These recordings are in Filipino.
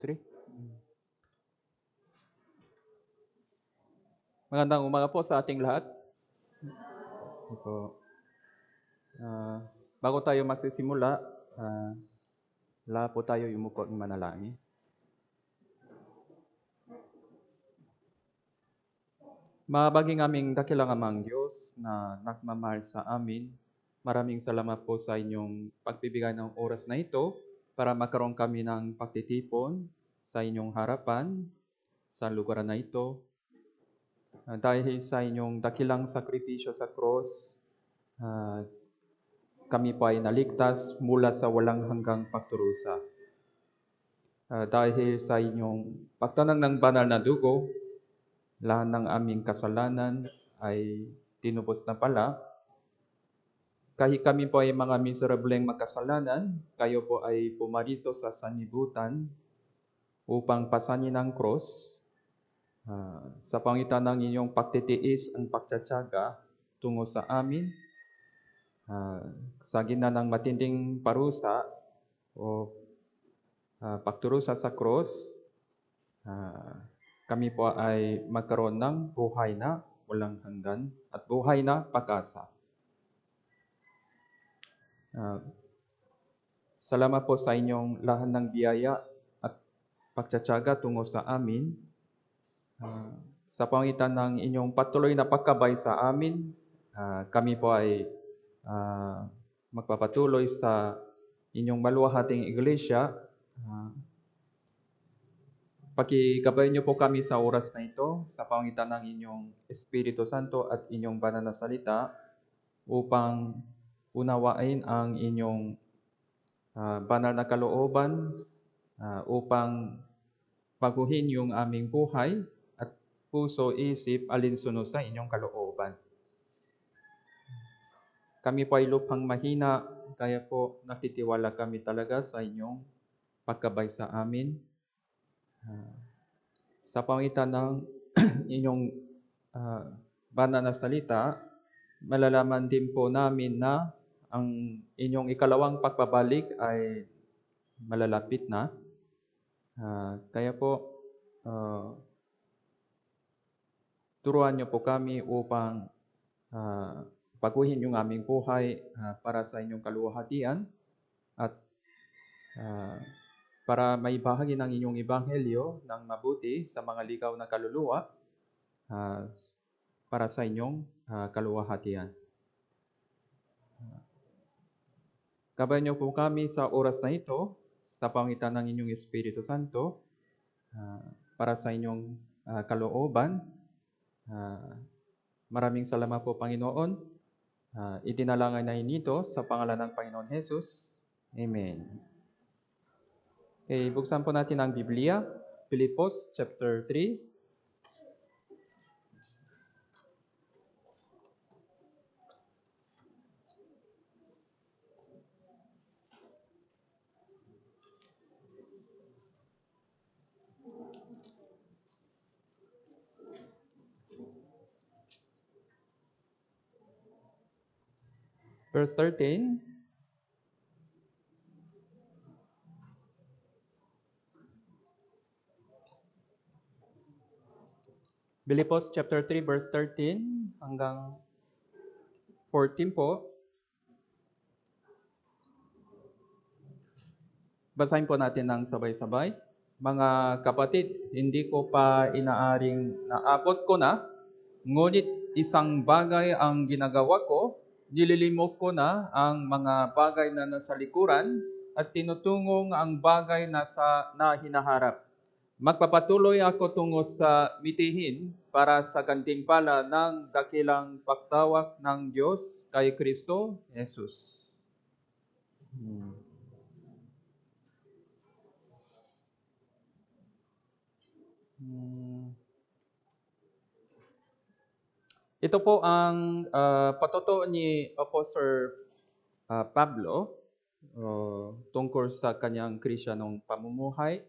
Three. Magandang umaga po sa ating lahat. Ito, bago tayo magsisimula, lahat po tayo yumuko ng manalangin. Mabaging aming dakilang amang Diyos na nagmamahal sa amin, maraming salamat po sa inyong pagbibigay ng oras na ito para magkaroon kami ng pagtitipon sa inyong harapan sa lugar na ito. Dahil sa inyong dakilang sakripisyo sa cross, kami po ay naligtas mula sa walang hanggang pagdurusa. Dahil sa inyong pagtanang ng banal na dugo, lahat ng aming kasalanan ay tinubos na pala. Kahit kami po ay mga miserableng magkasalanan, kayo po ay pumarito sa sanlibutan upang pasanin ang cross. Sa pangitan ng inyong pagtitiis ang pagtsatsaga tungo sa amin, sa gitna ng matinding parusa o pagdurusa sa cross, kami po ay magkaroon ng buhay na walang hanggan at buhay na pag-asa. Salamat po sa inyong lahat ng biyaya at pagtsatsaga tungo sa amin. Sa pangitan ng inyong patuloy na pagkabay sa amin, kami po ay magpapatuloy sa inyong maluwahating iglesia. Pakigabay niyo po kami sa oras na ito sa pangitan ng inyong Espiritu Santo at inyong banal na salita upang unawain ang inyong banal na kalooban, upang baguhin yung aming buhay at puso, isip, alinsunod sa inyong kalooban. Kami po ay lupang mahina, kaya po nakitiwala kami talaga sa inyong pagkabay sa amin. Sa pangitan ng inyong banal na salita, malalaman din po namin na ang inyong ikalawang pagbabalik ay malalapit na. Kaya po, turuan niyo po kami upang baguhin yung aming buhay para sa inyong kaluwalhatian at para maibahagi ng inyong ebanghelyo ng mabuti sa mga ligaw na kaluluwa para sa inyong kaluwalhatian. Gabayan niyo po kami sa oras na ito sa pangitan ng inyong Espiritu Santo para sa inyong kalooban. Maraming salamat po, Panginoon. Idinalangin na inito sa pangalan ng Panginoon Jesus. Amen. Okay, buksan po natin ang Biblia, Filipos chapter 3. Verse 13. Filipos chapter 3 verse 13 hanggang 14 po. Basahin po natin ng sabay-sabay. Mga kapatid, hindi ko pa inaaring naabot ko na, ngunit isang bagay ang ginagawa ko, nililimot ko na ang mga bagay na nasa likuran at tinutungong ang bagay na hinaharap. Magpapatuloy ako tungo sa mitihin para sa gantimpala ng dakilang pagtawag ng Diyos kay Kristo Jesus. Ito po ang patutuo ni Apostle Pablo tungkol sa kanyang Kristiyanong pamumuhay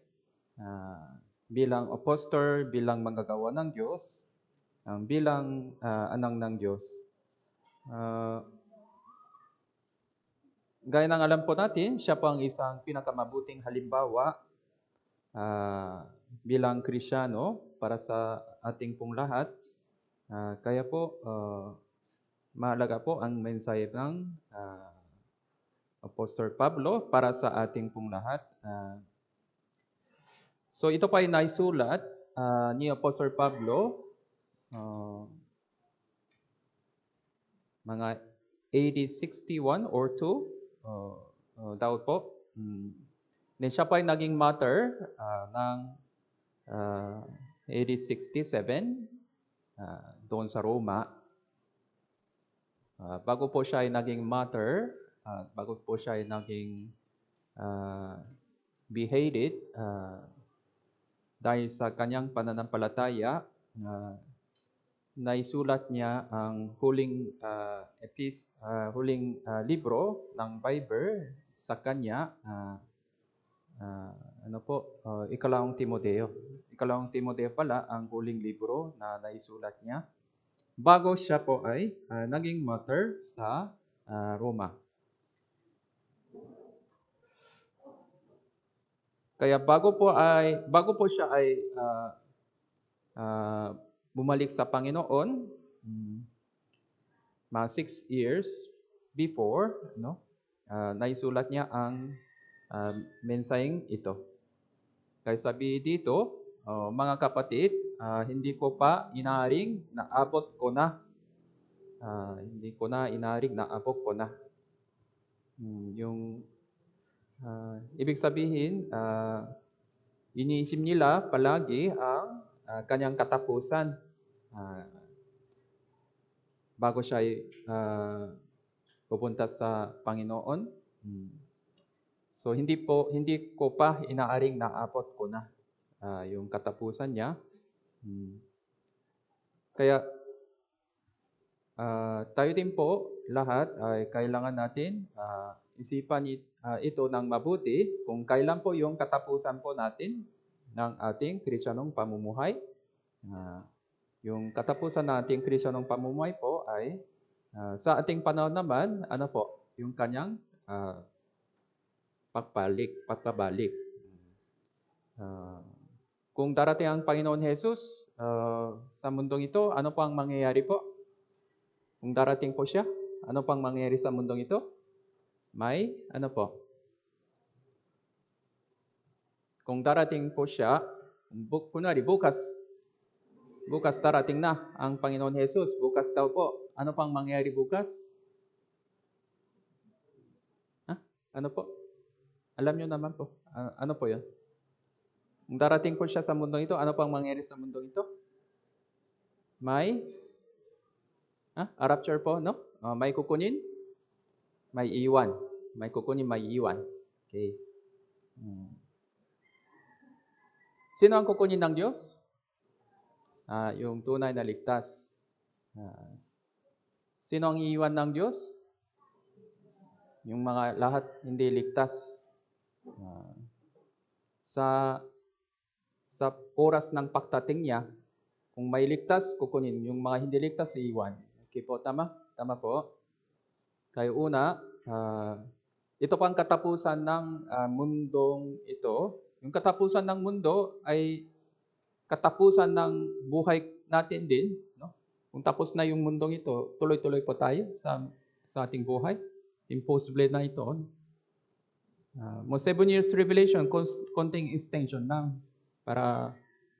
bilang apostol, bilang manggagawa ng Diyos, bilang anak ng Diyos. Gaya ng alam po natin, siya po ang isang pinakamabuting halimbawa bilang Kristiyano para sa ating pong lahat. Kaya po, mahalaga po ang mensahe ng Apostol Pablo para sa ating pong lahat. So ito pa ay naisulat ni Apostol Pablo mga AD 61 or 2 daw po. Then siya pa ay naging martyr ng AD 67 doon sa Roma. Bago po siya ay naging martyr, bago po siya ay naging beheaded dahil sa kanyang pananampalataya, naisulat niya ang huling libro ng Bible sa kanya, Ikalawang Timoteo. Ikalawang Timoteo pala ang huling libro na naisulat niya bago siya po ay naging martyr sa Roma. Kaya bago po siya ay bumalik sa Panginoon, mga 6 years before, naisulat niya ang mensaheng ito. Kaya sabi dito, mga kapatid, hindi ko pa inaaring naabot ko na. Hindi ko na inaaring naabot ko na. Ibig sabihin, iniisip nila palagi ang kanyang katapusan bago siya pupunta sa Panginoon. So hindi ko pa inaaring naabot ko na yung katapusan niya. Kaya tayo din po lahat ay kailangan natin isipan ito ng mabuti kung kailan po yung katapusan po natin ng ating Kristiyanong pamumuhay. Yung katapusan ng ating Kristiyanong pamumuhay po ay sa ating panahon naman, yung kanyang pagpabalik. Kung darating ang Panginoon Jesus sa mundong ito, ano pang mangyayari po? Kung darating po siya, ano pang mangyayari sa mundong ito? May kung darating po siya, kunwari bukas darating na ang Panginoon Jesus, bukas daw po. Ano pang mangyayari bukas? Ano po? Alam nyo naman po. Ano po yun? Kung darating po siya sa mundong ito, ano pang mangyayari sa mundong ito? May rapture po, no? May kukunin? May iwan. May kukunin, may iwan. Okay. Sino ang kukunin ng Diyos? Yung tunay na ligtas. Sino ang iiwan ng Diyos? Yung mga lahat hindi ligtas. Sa oras ng pagdating niya, kung may ligtas, kukunin. Yung mga hindi ligtas, iiwan. Okay po, tama? Tama po. Kaya una, ito pang katapusan ng mundong ito. Yung katapusan ng mundo ay katapusan ng buhay natin din. No? Kung tapos na yung mundong ito, tuloy-tuloy po tayo sa ating buhay. Impossible na ito. Mo 7 years tribulation, konting extension lang para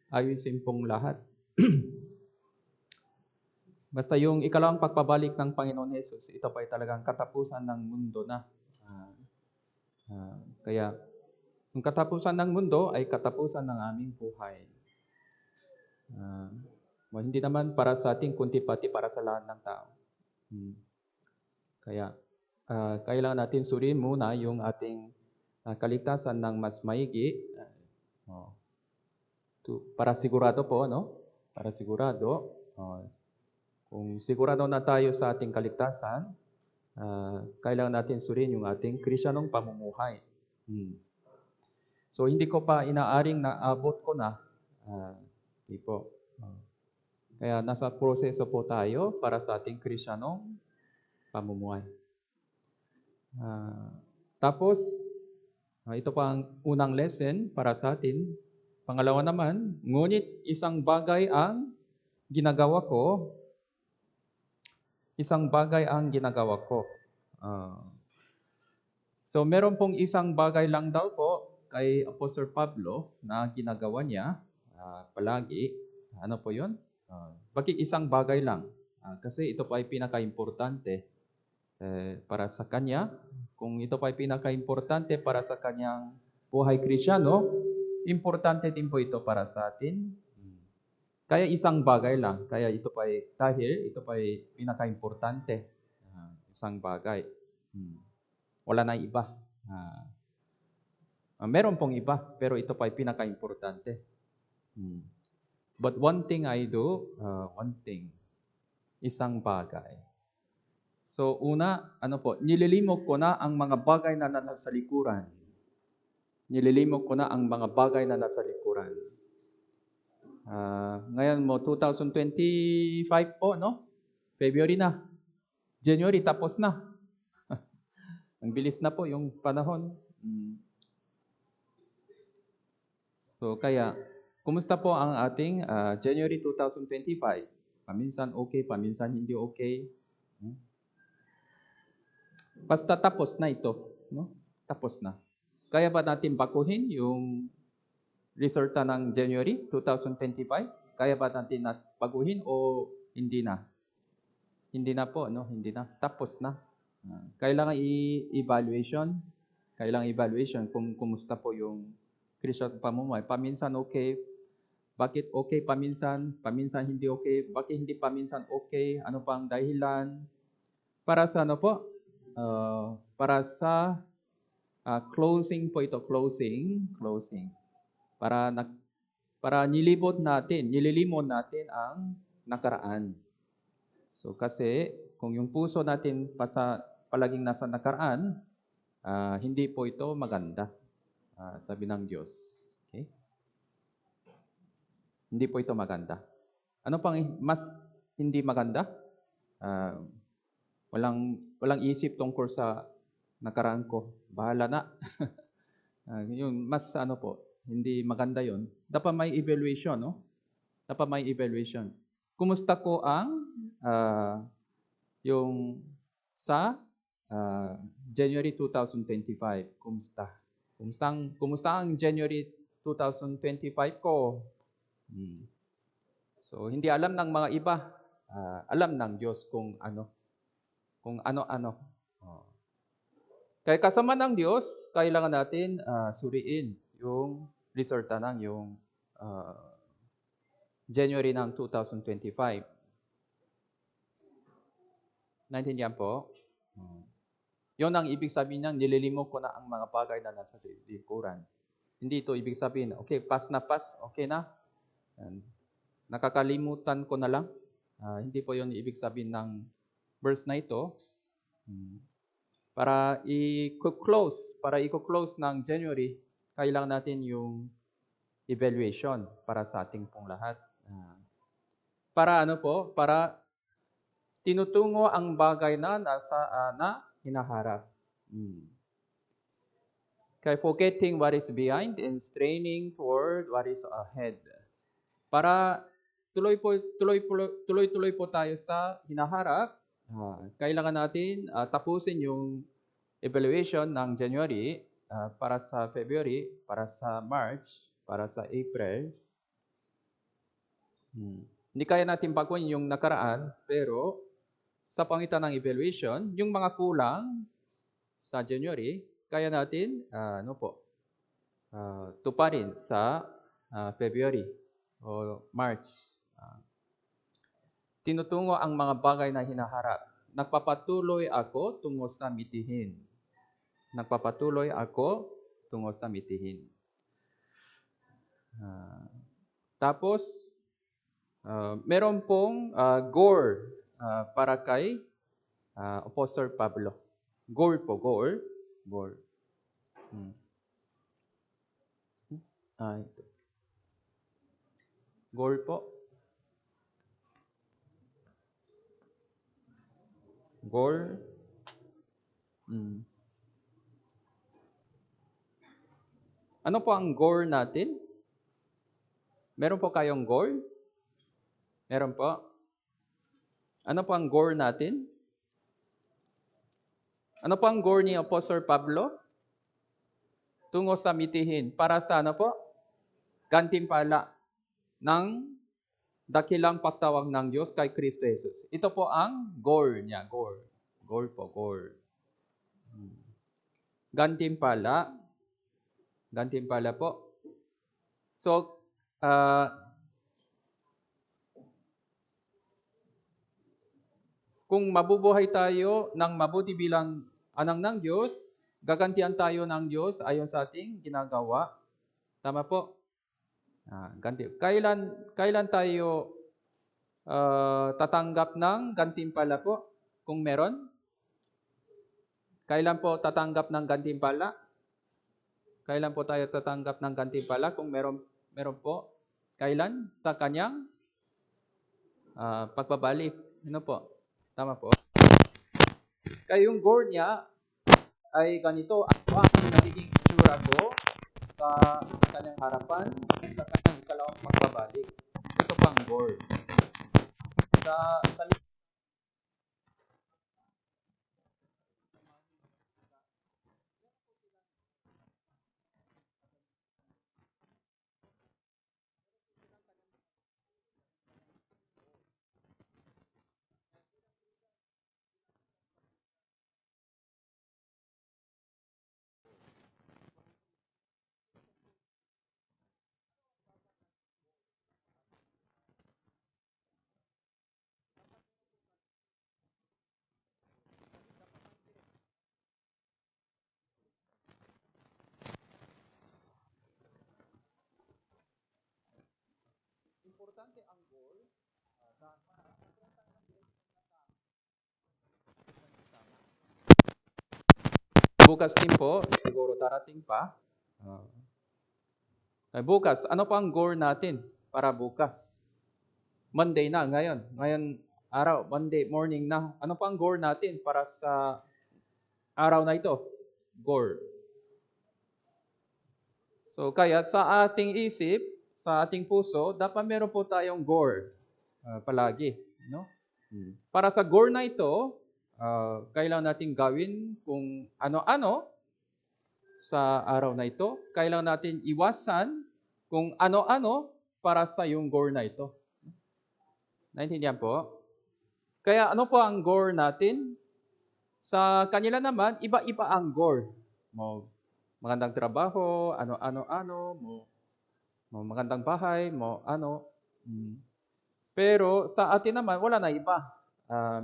ayusin pong lahat. Basta yung ikalawang pagpabalik ng Panginoon Jesus, ito pa ay talagang katapusan ng mundo na. Kaya, yung katapusan ng mundo ay katapusan ng aming buhay. Hindi naman para sa ating, kundi pati para sa lahat ng tao. Kaya, kailangan natin suriin muna yung ating kaligtasan ng mas maigi. Para sigurado po, no? Para sigurado. Kung sigurado na tayo sa ating kaligtasan, kailangan natin suriin yung ating Kristiyanong pamumuhay. So, hindi ko pa inaaring naabot ko na. Hindi po. Kaya nasa proseso po tayo para sa ating Kristiyanong pamumuhay. Tapos, ito pa ang unang lesson para sa atin. Pangalawa naman, ngunit isang bagay ang ginagawa ko, isang bagay ang ginagawa ko. Ah, so meron pong isang bagay lang daw po kay Apostle Pablo na ginagawa niya palagi. Ano po yun? Bakit isang bagay lang? Kasi ito pa ay pinaka-importante para sa kanya. Kung ito pa ay pinaka-importante para sa kanyang buhay Kristyano, importante din po ito para sa atin. Kaya isang bagay lang. Kaya ito pa ay, dahil ito pa ay pinaka-importante. Isang bagay. Wala na iba. Meron pong iba, pero ito pa ay pinaka-importante. But one thing I do, isang bagay. So una, nililimok ko na ang mga bagay na nasa likuran. Nililimok ko na ang mga bagay na nasa likuran. Ngayon mo, 2025 po, no? February na. January, tapos na. Ang bilis na po yung panahon. So kaya, kumusta po ang ating January 2025? Paminsan okay, paminsan hindi okay. Basta tapos na ito, no? Tapos na. Kaya ba natin baguhin yung resulta ng January 2025? Kaya ba natin baguhin o hindi na? Hindi na po, no? Hindi na. Tapos na. Kailangan i-evaluation. Kailangan evaluation kung kumusta po yung Christian pamumuhay. Paminsan okay. Bakit okay paminsan? Paminsan hindi okay. Bakit hindi paminsan okay? Ano pa ang dahilan? Para sa ano po? Para sa closing po ito. Closing. Para nililimot natin ang nakaraan. So kasi kung yung puso natin palaging nasa nakaraan, hindi po ito maganda. Sabi ng Diyos. Okay? Hindi po ito maganda. Ano pang mas hindi maganda? Walang isip tungkol sa nakaraan ko. Bahala na. Yung mas hindi maganda yon. Dapat may evaluation, no? Dapat may evaluation. Kumusta ko ang yung sa January 2025? Kumusta? Kumusta ang January 2025 ko? So hindi alam ng mga iba. Alam ng Diyos kung ano-ano. Kaya kasama ng Diyos, kailangan natin suriin yung resulta ng yung January ng 2025. Naintindihan po? Yun ang ibig sabihin ng nililimok ko na ang mga bagay na nasa likuran. Hindi ito ibig sabihin, okay, pass na pass, okay na. Nakakalimutan ko na lang. Hindi po yun ibig sabihin ng verse na ito. Para i-close ng January, kailangan natin yung evaluation para sa ating pong lahat. Para para tinutungo ang bagay na hinaharap. Kaya forgetting what is behind and straining toward what is ahead. Para tuloy-tuloy po tayo sa hinaharap, kailangan natin tapusin yung evaluation ng January para sa February, para sa March, para sa April. Hindi kaya natin baguhin yung nakaraan, pero sa pangitan ng evaluation, yung mga kulang sa January, kaya natin tuparin sa February o March. Tinutungo ang mga bagay na hinaharap. Nagpapatuloy ako tungo sa mitihin. Nagpapatuloy ako tungo sa mitihin. Tapos, meron pong gore para kay Apostle Pablo. Gore po, gore. Ito. Gore po. Gore. Ano po ang gore natin? Meron po kayong goal? Meron po? Ano po ang goal natin? Ano po ang goal ni Apostle Pablo? Tungo sa mitihin. Para sa ano po? Gantimpala ng dakilang pagtawag ng Diyos kay Kristo Jesus. Ito po ang goal niya. Goal. Goal po, goal. Gantimpala. Gantimpala po. So, kung mabubuhay tayo ng mabuti bilang anak ng Diyos, gagantihan tayo ng Diyos ayon sa ating ginagawa. Tama po? Kailan tayo tatanggap ng gantimpala po? Kung meron? Kailan po tatanggap ng gantimpala? Kailan po tayo tatanggap ng gantimpala? Kung meron po? Kailan? Sa kanyang pagbabalik. Ano po? Tama po? Kaya yung goal niya ay ganito. Ano ang nagiging itsura ko sa kanyang harapan, sa kanyang ikalawang pagbabalik. Ito pang goal. Sa importante ang goal. Bukas din po, siguro darating pa. Bukas, ano pa ang goal natin para bukas? Monday na ngayon. Ngayon araw, Monday morning na. Ano pa ang goal natin para sa araw na ito? Goal. So kaya sa ating isip, sa ating puso, dapat meron po tayong goal palagi, no? Para sa goal na ito, kailangan natin gawin kung ano-ano sa araw na ito. Kailangan natin iwasan kung ano-ano para sa yung goal na ito. Naintindihan po? Kaya ano po ang goal natin? Sa kanila naman, iba-iba ang goal. Mo magandang trabaho, ano-ano, mo magandang bahay, mo ano. Pero sa atin naman, wala na iba.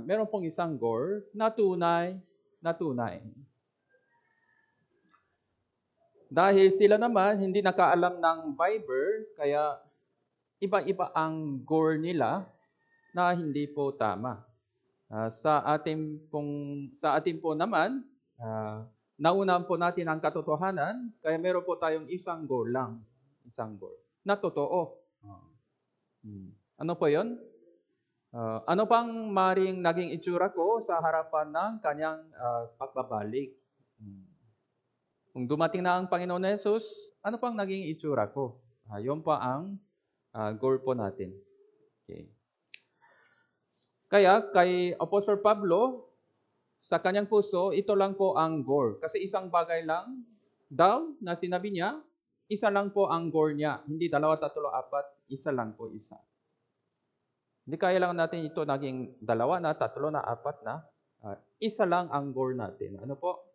Meron pong isang goal na tunay, na tunay. Dahil sila naman hindi nakaalam ng Bible, kaya iba-iba ang goal nila na hindi po tama. Sa atin po naman, naunahan po natin ang katotohanan, kaya meron po tayong isang goal lang, isang goal na totoo. Ano po 'yon? Ano pang maring naging itsura ko sa harapan ng kanyang pagbabalik? Kung dumating na ang Panginoon na Jesus, ano pang naging itsura ko? Yun pa ang goal po natin. Okay. Kaya kay Apostle Pablo, sa kanyang puso, ito lang po ang goal. Kasi isang bagay lang daw na sinabi niya, isa lang po ang goal niya. Hindi dalawa, tatlo, apat, isa lang po, isa. Hindi kaya lang natin ito naging dalawa na, tatlo na, apat na. Isa lang ang goal natin. Ano po?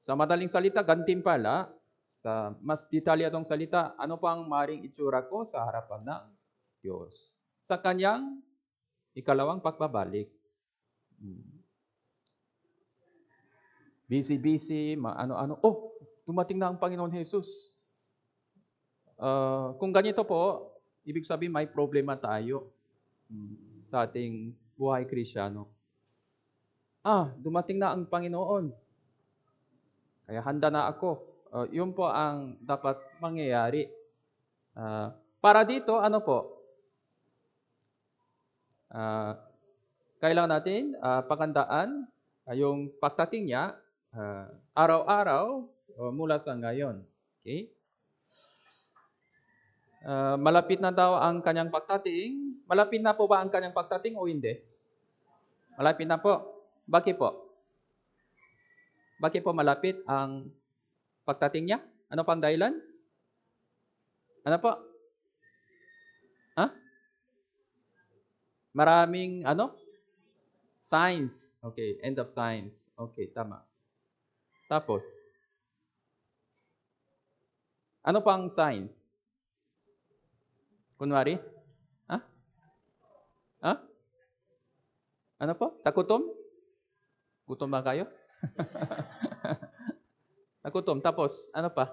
Sa madaling salita, gantimpala. Sa mas detalyadong salita, ano pa ang maring itsura ko sa harapan ng Diyos? Sa kanyang ikalawang pagbabalik. Busy, ano-ano. Oh, dumating na ang Panginoon Jesus. Kung ganito po, ibig sabihin may problema tayo sa ating buhay Kristiyano. Dumating na ang Panginoon. Kaya handa na ako. Yun po ang dapat mangyayari. Para dito, ano po? Kailangan natin paghandaan yung pagdating niya araw-araw mula sa ngayon. Okay? Malapit na daw ang kanyang pagdating. Malapit na po ba ang kanyang pagdating o hindi? Malapit na po. Bakit po? Bakit po malapit ang pagdating niya? Ano pang dahilan? Ano po? Ha? Maraming signs. Okay, end of signs. Okay, tama. Tapos, ano pang signs? Kunwari? Ha? Ha? Ano po? Takutom? Gutom ba kayo? Takutom. Tapos, ano pa?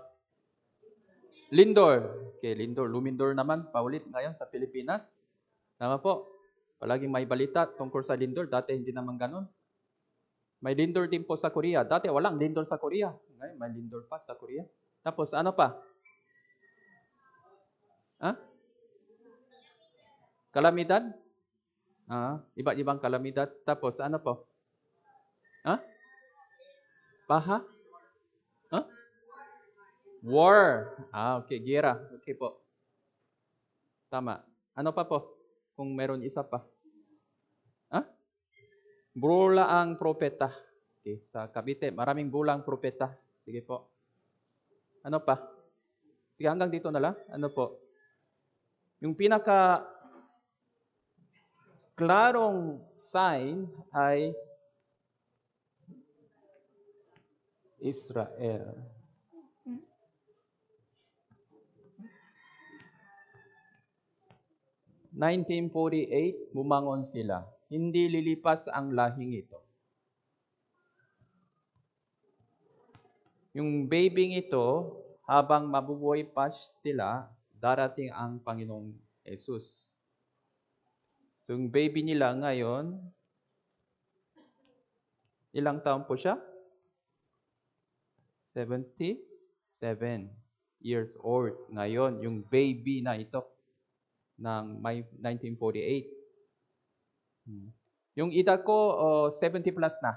Lindor. Okay, lindor. Lumindor naman, paulit ngayon sa Pilipinas. Tama po. Palaging may balita tungkol sa lindor. Dati hindi naman ganun. May lindor din po sa Korea. Dati walang lindor sa Korea. Ngayon, may lindor pa sa Korea. Tapos, ano pa? Ha? Kalamidad? Iba't ibang kalamidad. Tapos, ano po? Ha? Paha? Ha? War. Okay. Gera. Okay po. Tama. Ano pa po? Kung meron isa pa. Ha? Bula ang propeta. Okay. Sa Cavite, maraming bulang propeta. Sige po. Ano pa? Sige, hanggang dito na lang. Ano po? Yung pinaka klarong sign ay Israel. / 1948, bumangon sila. Hindi lilipas ang lahing ito. Yung babying ito, habang mabubuhay pa sila, darating ang Panginoong Jesus. So, yung baby nila ngayon, ilang taon po siya? 77 years old. Ngayon, yung baby na ito ng May 1948. Yung edad ko, 70 plus na.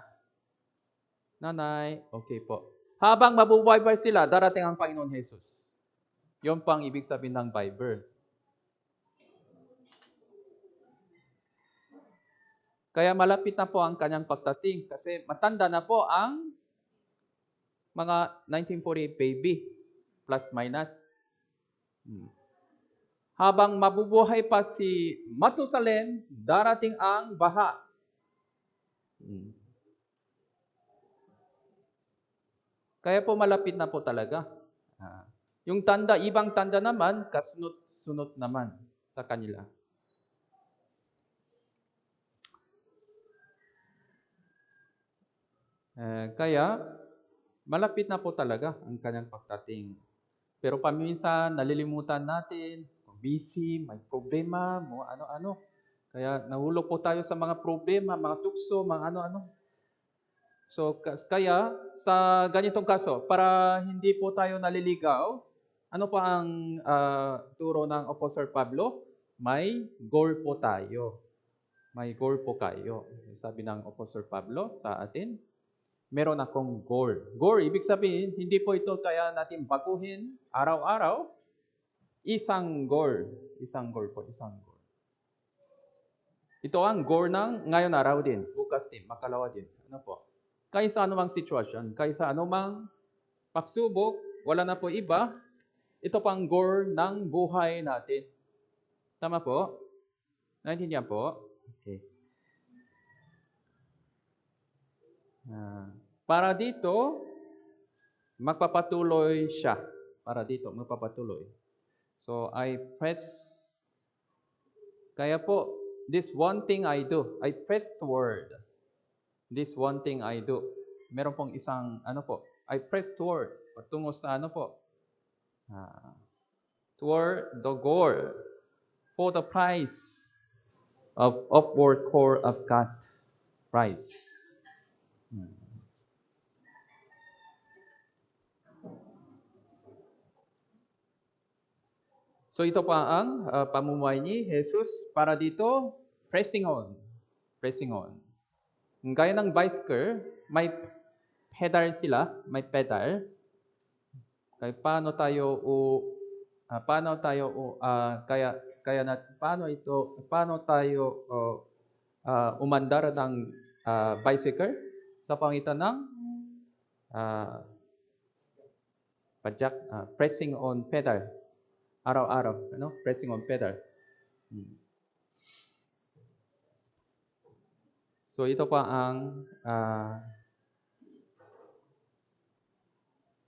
Nanay, okay po. Habang mabubuhay pa sila, darating ang Panginoon Jesus. Yun pang ibig sabihin ng Bible. Kaya malapit na po ang kanyang pagdating kasi matanda na po ang mga 1948 baby, plus minus. Habang mabubuhay pa si Matusalem, darating ang baha. Kaya po malapit na po talaga. Yung tanda, ibang tanda naman, kasunod-sunod naman sa kanila. Kaya, malapit na po talaga ang kanyang pagdating. Pero paminsan, nalilimutan natin, busy, may problema, mga ano-ano. Kaya nahulog po tayo sa mga problema, mga tukso, mga ano-ano. So, kaya sa ganitong kaso, para hindi po tayo naliligaw, ano pa ang turo ng Apostle Pablo? May goal po tayo. May goal po kayo. Sabi ng Apostle Pablo sa atin, meron akong goal. Goal, ibig sabihin, hindi po ito kaya natin baguhin araw-araw. Isang goal. Isang goal po, isang goal. Ito ang goal ng ngayon araw din, bukas din, makalawa din. Ano po? Kaysa anumang sitwasyon, kaysa anumang pagsubok, wala na po iba, ito pang goal ng buhay natin. Tama po? Naintindihan po? Okay. Para dito, magpapatuloy siya. Para dito, magpapatuloy. So, I press. Kaya po, this one thing I do, I press toward. This one thing I do. Meron pong isang, I press toward. Patungo sa toward the goal for the prize of upward call of God. Prize. So ito pa ang pamumuhay ni Jesus para dito, pressing on. Pressing on. Gaya ng bicycle, may pedal sila, may pedal. Kaya paano tayo paano tayo paano tayo umandar ng bicycle sa pangitan ng ah, pressing on pedal araw-araw, pressing on pedal. So ito pa ang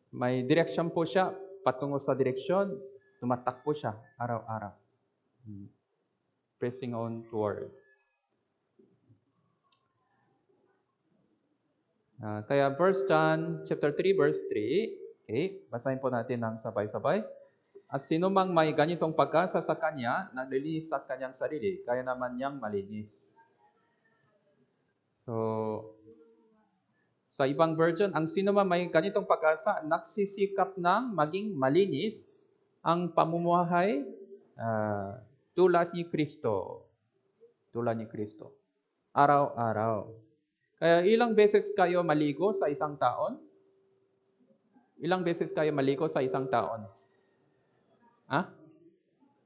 may direction po siya, patungo sa direksyon, tumatakbo siya araw-araw. Pressing on toward. Kaya 1 John chapter 3 verse 3, okay, basahin po natin ng sabay-sabay. At sino mang may ganitong pag-asa sa kanya, naglilinis sa kanyang sarili, kaya naman niyang malinis. So, sa ibang version, ang sino man may ganitong pag-asa, nagsisikap ng maging malinis ang pamumuhay tulad ni Kristo. Tulad ni Kristo. Araw-araw. Kaya ilang beses kayo maligo sa isang taon? Ilang beses kayo maligo sa isang taon?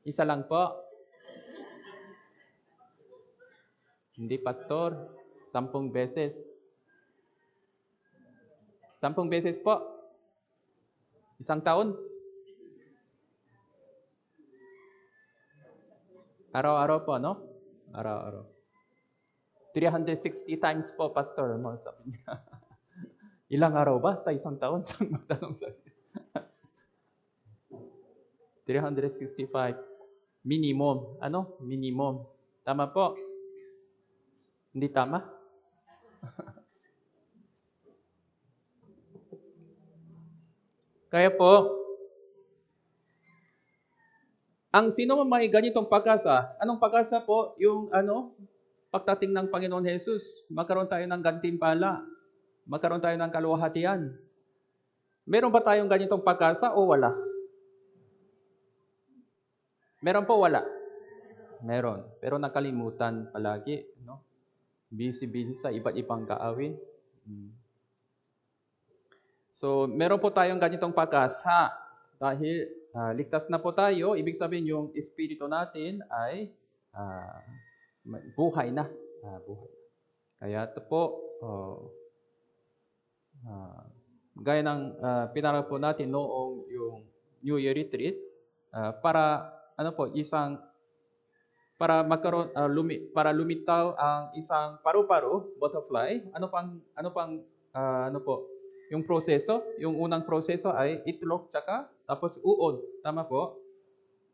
Isa lang po? Hindi, pastor. 10 beses. 10 beses po. Isang taon? Araw-araw po, no? Araw-araw. 360 times po, pastor. Sabi niya. Ilang araw ba sa isang taon? Saan magtanong sa 365. Minimum. Minimum. Tama po? Hindi tama? Kaya po, ang sino man may ganitong pag-asa, anong pag-asa po? Yung pagdating ng Panginoon Jesus, magkaroon tayo ng gantimpala, magkaroon tayo ng kaluwalhatian. Meron ba tayong ganitong pag-asa o wala? Meron po, wala? Meron. Pero nakalimutan palagi, no? Busy sa iba't ibang kaawin. So, meron po tayong ganitong pag-asa. Dahil ligtas na po tayo, ibig sabihin yung espiritu natin ay buhay na. Buhay. Kaya ito po, gaya ng pinarap po natin noong yung New Year retreat, para magkaroon para lumitaw ang isang paru-paro, butterfly. Yung proseso, yung unang proseso ay itlog tapos uod. Tama po?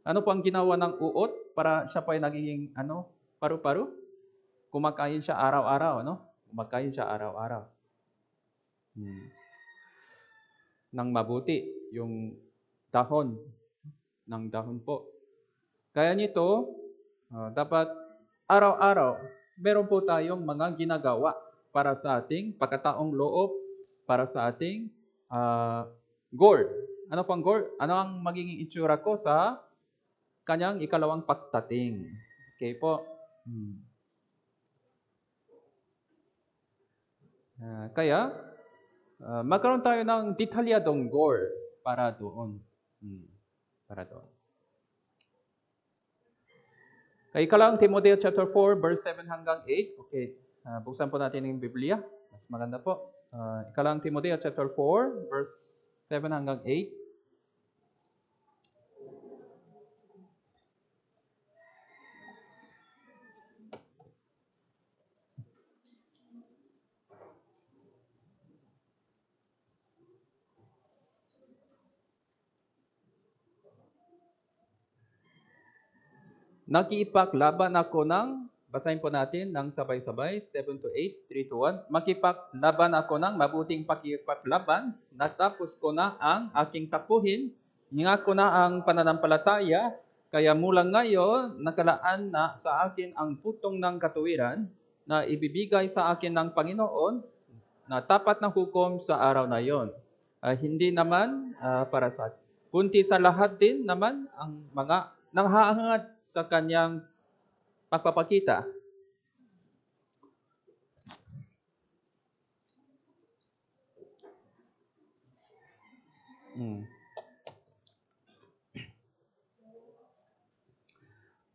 Ano po ang ginawa ng uod para siya po ay nagiging paru-paro? Kumakain siya araw-araw, Kumakain siya araw-araw. Nang mabuti yung dahon ng dahon po. Kaya nito, dapat araw-araw meron po tayong mga ginagawa para sa ating pagkataong loob, para sa ating goal. Ano pang goal? Ano ang magiging itsura ko sa kanyang ikalawang pagdating? Okay po. Kaya, magkaroon tayo ng detalyadong goal para doon. Para doon. Kaya ikalawang Timoteo chapter 4, verse 7 hanggang 8. Okay, buksan po natin yung Biblia. Mas maganda po. Ikalawang Timoteo chapter 4, verse 7 hanggang 8. Nakipaglaban ako basahin po natin ng sabay-sabay, 7 to 8, 3 to 1. Makipaglaban ako ng mabuting pakikipaglaban, natapos ko na ang aking tapuhin, hingako na ang pananampalataya, kaya mula ngayon, nakalaan na sa akin ang putong ng katuwiran na ibibigay sa akin ng Panginoon na tapat na hukom sa araw na yon. Hindi naman para sa akin, kundi sa lahat din naman ang mga nanghahangad sa kanyang pagpapakita.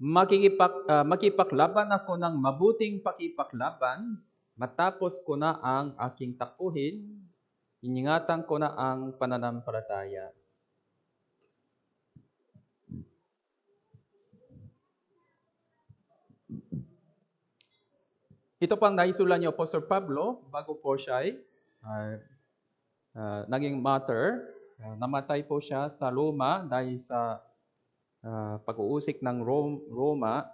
Makipaglaban ako ng mabuting pakipaglaban, matapos ko na ang aking takbuhin, iningatan ko na ang pananampalataya. Ito pang naisulat ni Apostol Pablo bago po siya ay naging martyr. Namatay po siya sa Roma dahil sa pag-uusik ng Roma.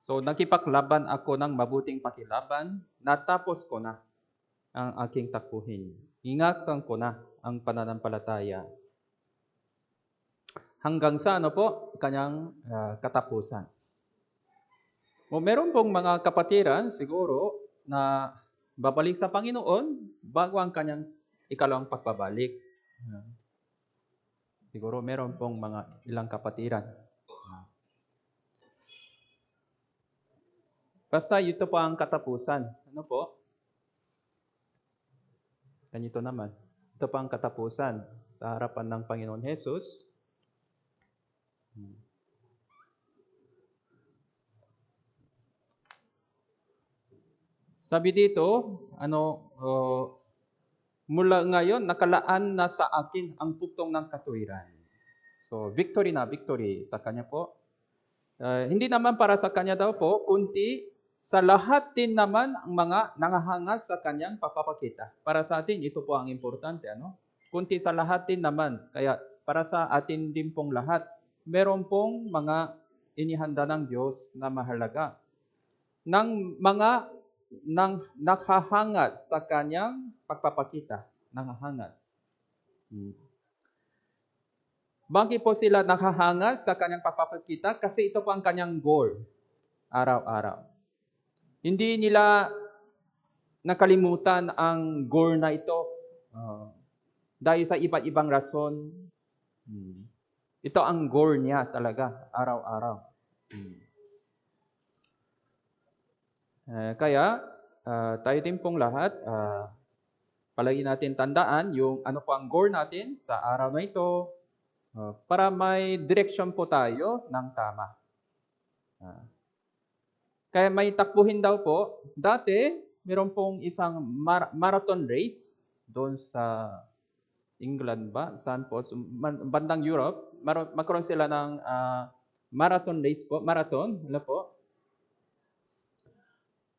So, nakipaglaban ako ng mabuting pakilaban, natapos ko na ang aking takbuhin. Ingatan ko na ang pananampalataya. Hanggang sa kanyang katapusan. Meron pong mga kapatiran siguro na babalik sa Panginoon bago ang kanyang ikalawang pagbabalik. Siguro meron pong mga ilang kapatiran. Basta ito po ang katapusan. Ano po? Ganito naman. Ito pa ang katapusan sa harapan ng Panginoon Jesus. Sabi dito, mula ngayon, nakalaan na sa akin ang puktong ng katuwiran. So, victory na, victory sa kanya po. Hindi naman para sa kanya daw po, kundi sa lahat din naman ang mga nangahanga sa kanyang papapakita. Para sa atin, ito po ang importante. Kundi sa lahat din naman. Kaya para sa atin din pong lahat, meron pong mga inihanda ng Diyos na mahalaga. Ng mga nakahangat sa kanyang pagpapakita. Nakahangat. Bakit po sila nakahangat sa kanyang pagpapakita? Kasi ito po ang kanyang goal. Araw-araw. Hindi nila nakalimutan ang goal na ito. Dahil sa iba't ibang rason. Ito ang goal niya talaga. Araw-araw. Kaya, tayo din pong lahat, palagi natin tandaan yung ano po ang goal natin sa araw na ito para may direksyon po tayo ng tama. Kaya may takbuhin daw po. Dati, meron pong isang marathon race doon sa England ba? Saan po? Bandang Europe. Magkaroon sila ng marathon race po. Marathon. Ano po?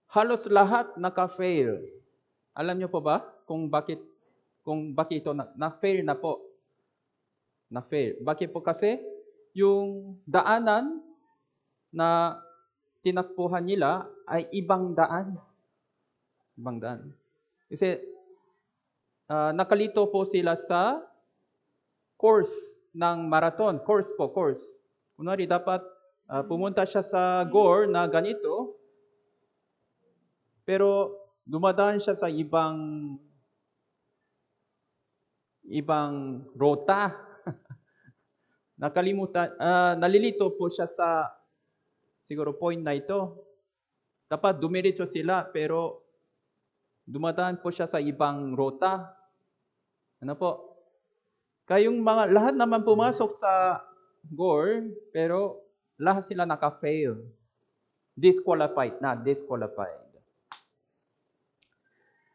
Halos lahat naka-fail. Alam niyo po ba kung bakit ito na-fail na po? Na-fail. Bakit po? Kasi yung daanan na tinakbuhan nila ay ibang daan. Ibang daan. Kasi nakalito po sila sa course ng marathon. Course. Kunwari dapat pumunta siya sa goal na ganito, pero dumadaan siya sa ibang rota. Nalilito po siya sa siguro point na ito. Dapat dumiretso sila pero dumadaan po siya sa ibang rota. Ano po? Kayong lahat naman pumasok sa goal pero lahat sila naka-fail. Disqualified.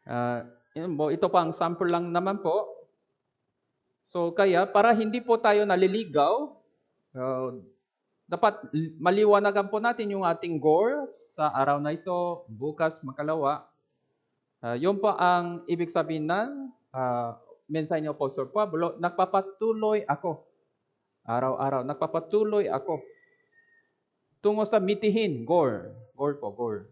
Ito pa ang sample lang naman po. So kaya para hindi po tayo naliligaw, dapat maliwanagan po natin yung ating goal sa araw na ito, bukas, makalawa. Yun po ang ibig sabihin ng mensahe ni Apostol Pablo, nagpapatuloy ako. Araw-araw, nagpapatuloy ako. Tungo sa mitihin, goal. Goal.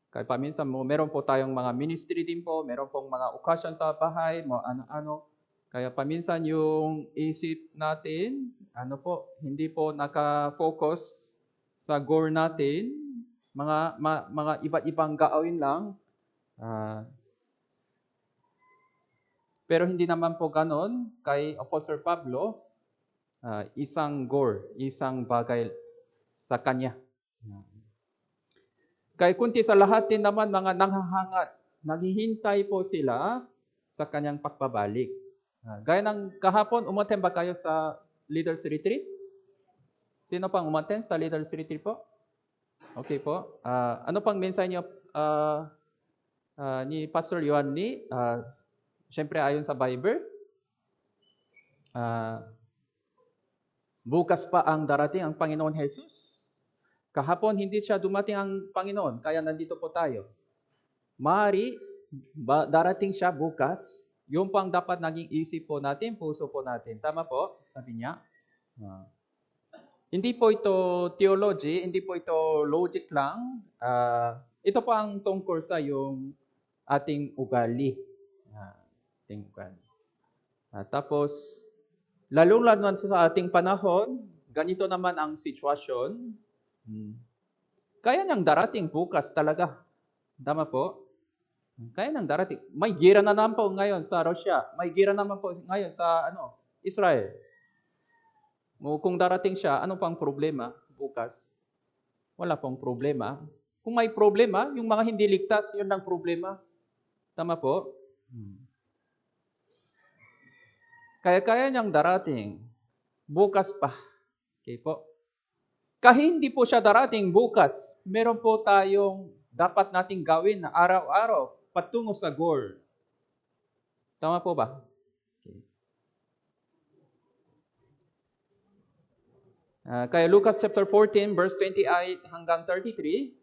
Kaya paminsan meron po tayong mga ministry din po, meron pong mga occasion sa bahay, ano-ano. Kaya paminsan yung isip natin, hindi po naka-focus sa goal natin, mga iba't ibang gawin lang. Pero hindi naman po ganon kay Apostle Pablo, isang goal, isang bagay sa kanya. Kaya kunti sa lahat din naman mga nanghahangat, naghihintay po sila sa kanyang pagbabalik. Gaya ng kahapon, umattend ba kayo sa leaders retreat? Sino pang umattend sa leaders retreat po? Okay po. Ano pang mensahe niyo ni Pastor Yuan Lee? Siyempre ayon sa Bible, bukas pa ang darating ang Panginoon Jesus. Kahapon hindi siya dumating ang Panginoon, kaya nandito po tayo. Maaari, darating siya bukas. Yung pang dapat naging isip po natin, puso po natin. Tama po, sabi niya. Hindi po ito theology, hindi po ito logic lang. Ito po ang tungkol sa yung ating ugali. Tapos, lalo-lalo sa ating panahon, ganito naman ang sitwasyon. Kaya niyang darating bukas talaga. Tama po? Kaya nang darating. May gira na naman po ngayon sa Russia. May gira naman po ngayon sa Israel. Kung darating siya, ano pang problema bukas? Wala pong problema. Kung may problema, yung mga hindi ligtas, yun lang problema. Tama po? Kaya niyang darating bukas pa. Okay po? Kahit hindi po siya darating bukas, meron po tayong dapat nating gawin na araw-araw patungo sa goal. Tama po ba? Okay. Kaya Lucas chapter 14, verse 28 hanggang 33,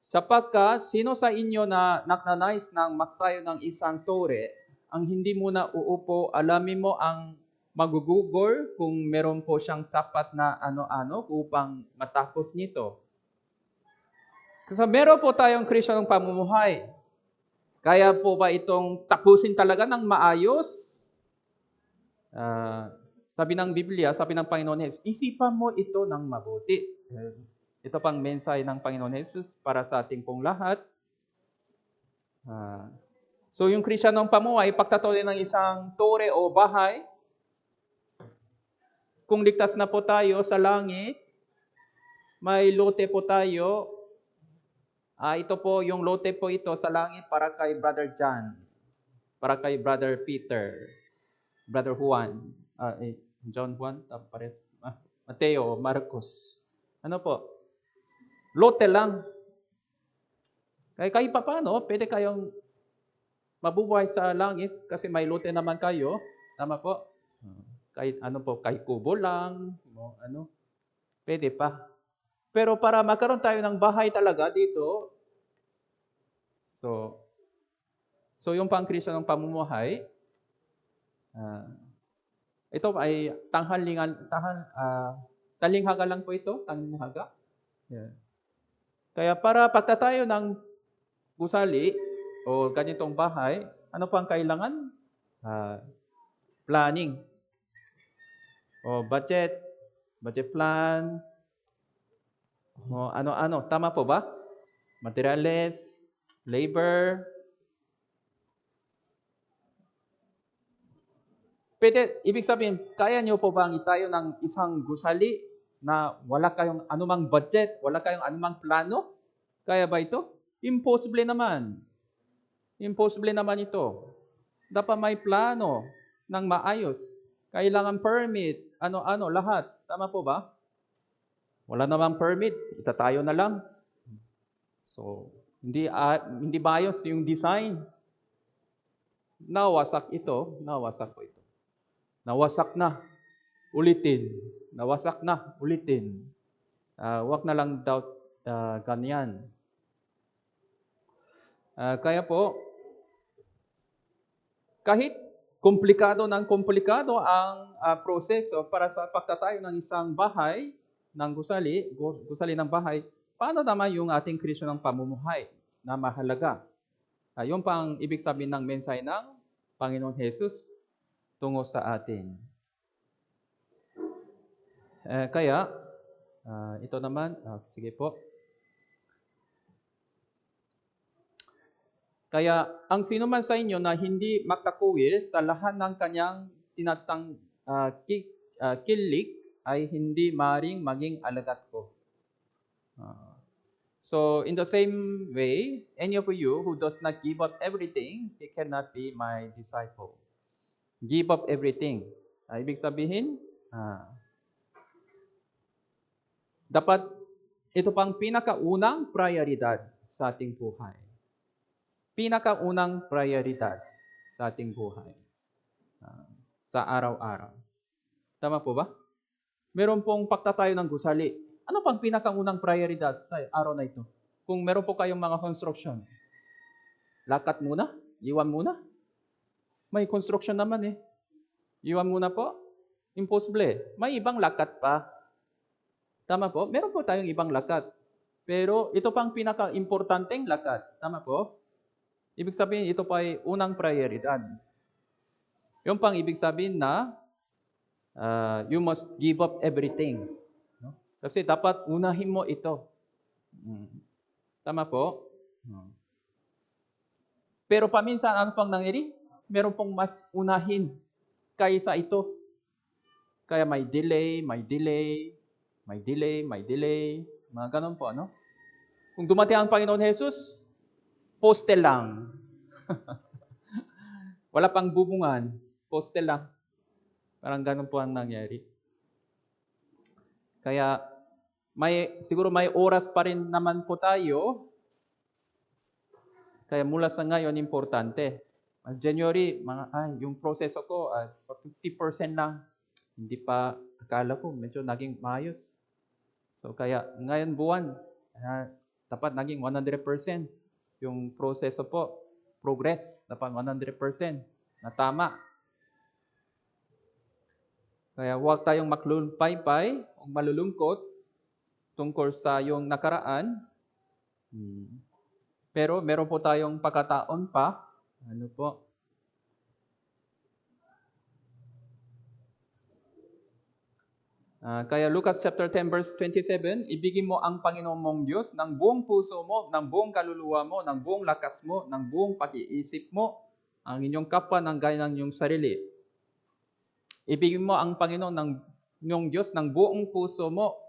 sapagkat sino sa inyo na nagnanais ng magtayo ng isang tore, ang hindi muna uupo, alamin mo ang magugugol kung meron po siyang sapat na ano-ano upang matapos nito. Kasi meron po tayong Kristiyanong pamumuhay. Kaya po ba itong tapusin talaga ng maayos? Sabi ng Biblia, sabi ng Panginoon Jesus, isipan mo ito ng mabuti. Ito pang mensahe ng Panginoon Jesus para sa ating pong lahat. So yung Kristiyanong pamumuhay, pagtatuloy ng isang tore o bahay, kung ligtas na po tayo sa langit, may lote po tayo. Ito po, yung lote po ito sa langit para kay Brother John, para kay Brother Peter, Brother Juan, John Juan, Mateo, Marcos. Ano po? Lote lang. Kaya kayo pa paano, pwede kayong mabubuhay sa langit kasi may lote naman kayo. Tama po? Kahit kahit kubo lang, pwede pa. Pero para magkaroon tayo ng bahay talaga dito, so yung pang-Kristiyanong pamumuhay, ito ay talinghaga lang po ito, talinghaga. Yeah. Kaya para pagtatayo ng gusali o ganitong bahay, ano pang kailangan? Planning. O budget plan, o ano-ano. Tama po ba? Materials, labor. Pwede, ibig sabihin, kaya nyo po bang itayo ng isang gusali na wala kayong anumang budget, wala kayong anumang plano? Kaya ba ito? Impossible naman. Impossible naman ito. Dapat may plano ng maayos. Kailangan permit, ano-ano, lahat. Tama po ba? Wala namang permit, itatayo na lang. So, hindi maayos yung design. Nawasak ito, nawasak po ito. Nawasak na, ulitin. Nawasak na, ulitin. Wag na lang daw ganyan. Kaya po, kahit komplikado ang proseso para sa pagtatayo ng isang bahay, ng gusali ng bahay, paano naman yung ating Kristiyanong pamumuhay na mahalaga? Yung pang ibig sabihin ng mensahe ng Panginoon Jesus tungo sa atin. Kaya, ito naman, sige po. Kaya, ang sino man sa inyo na hindi makakuwil sa lahat ng kanyang kilik ay hindi maring maging alagad ko. So, in the same way, any of you who does not give up everything, he cannot be my disciple. Give up everything. Ibig sabihin, Ah, dapat ito pang pinakaunang prioridad sa ating buhay. Pinakaunang prioridad sa ating buhay. Ah, sa araw-araw. Tama po ba? Meron pong pagtatayo ng gusali. Ano pang pinakaunang prioridad sa araw na ito? Kung meron po kayong mga construction, lakat muna? Iwan muna? May construction naman eh. Iwan muna po? Impossible. May ibang lakat pa. Tama po? Meron po tayong ibang lakat. Pero ito pang pinaka-importanteng lakat. Tama po? Ibig sabihin, ito pa ay unang prioridad. Yung pang ibig sabihin na you must give up everything. No? Kasi dapat unahin mo ito. Tama po? Pero paminsan, ano pang nangyari? Meron pong mas unahin kaysa ito. Kaya may delay, may delay, may delay, may delay. Mga ganun po, ano? Kung dumating ang Panginoon Jesus, poste lang. Wala pang bubungan, poste lang. Parang ganun po ang nangyari. Kaya siguro may oras pa rin naman po tayo. Kaya mula sa ngayon, importante. January, yung proseso ko, 50% lang. Hindi pa, akala ko, medyo naging maayos. So kaya ngayon buwan, dapat naging 100% yung proseso po, progress, dapat 100% na tama. Kaya huwag tayong maklulpaypay o malulungkot tungkol sa yung nakaraan. Pero meron po tayong pagkataon pa. Ano po? Kaya Lucas chapter 10 verse 27, ibigin mo ang Panginoon mong Diyos ng buong puso mo, ng buong kaluluwa mo, ng buong lakas mo, ng buong pag-iisip mo, ang inyong kapwa ng gaya ng inyong sarili. Ibigin mo ang Panginoon ng inyong Diyos ng buong puso mo,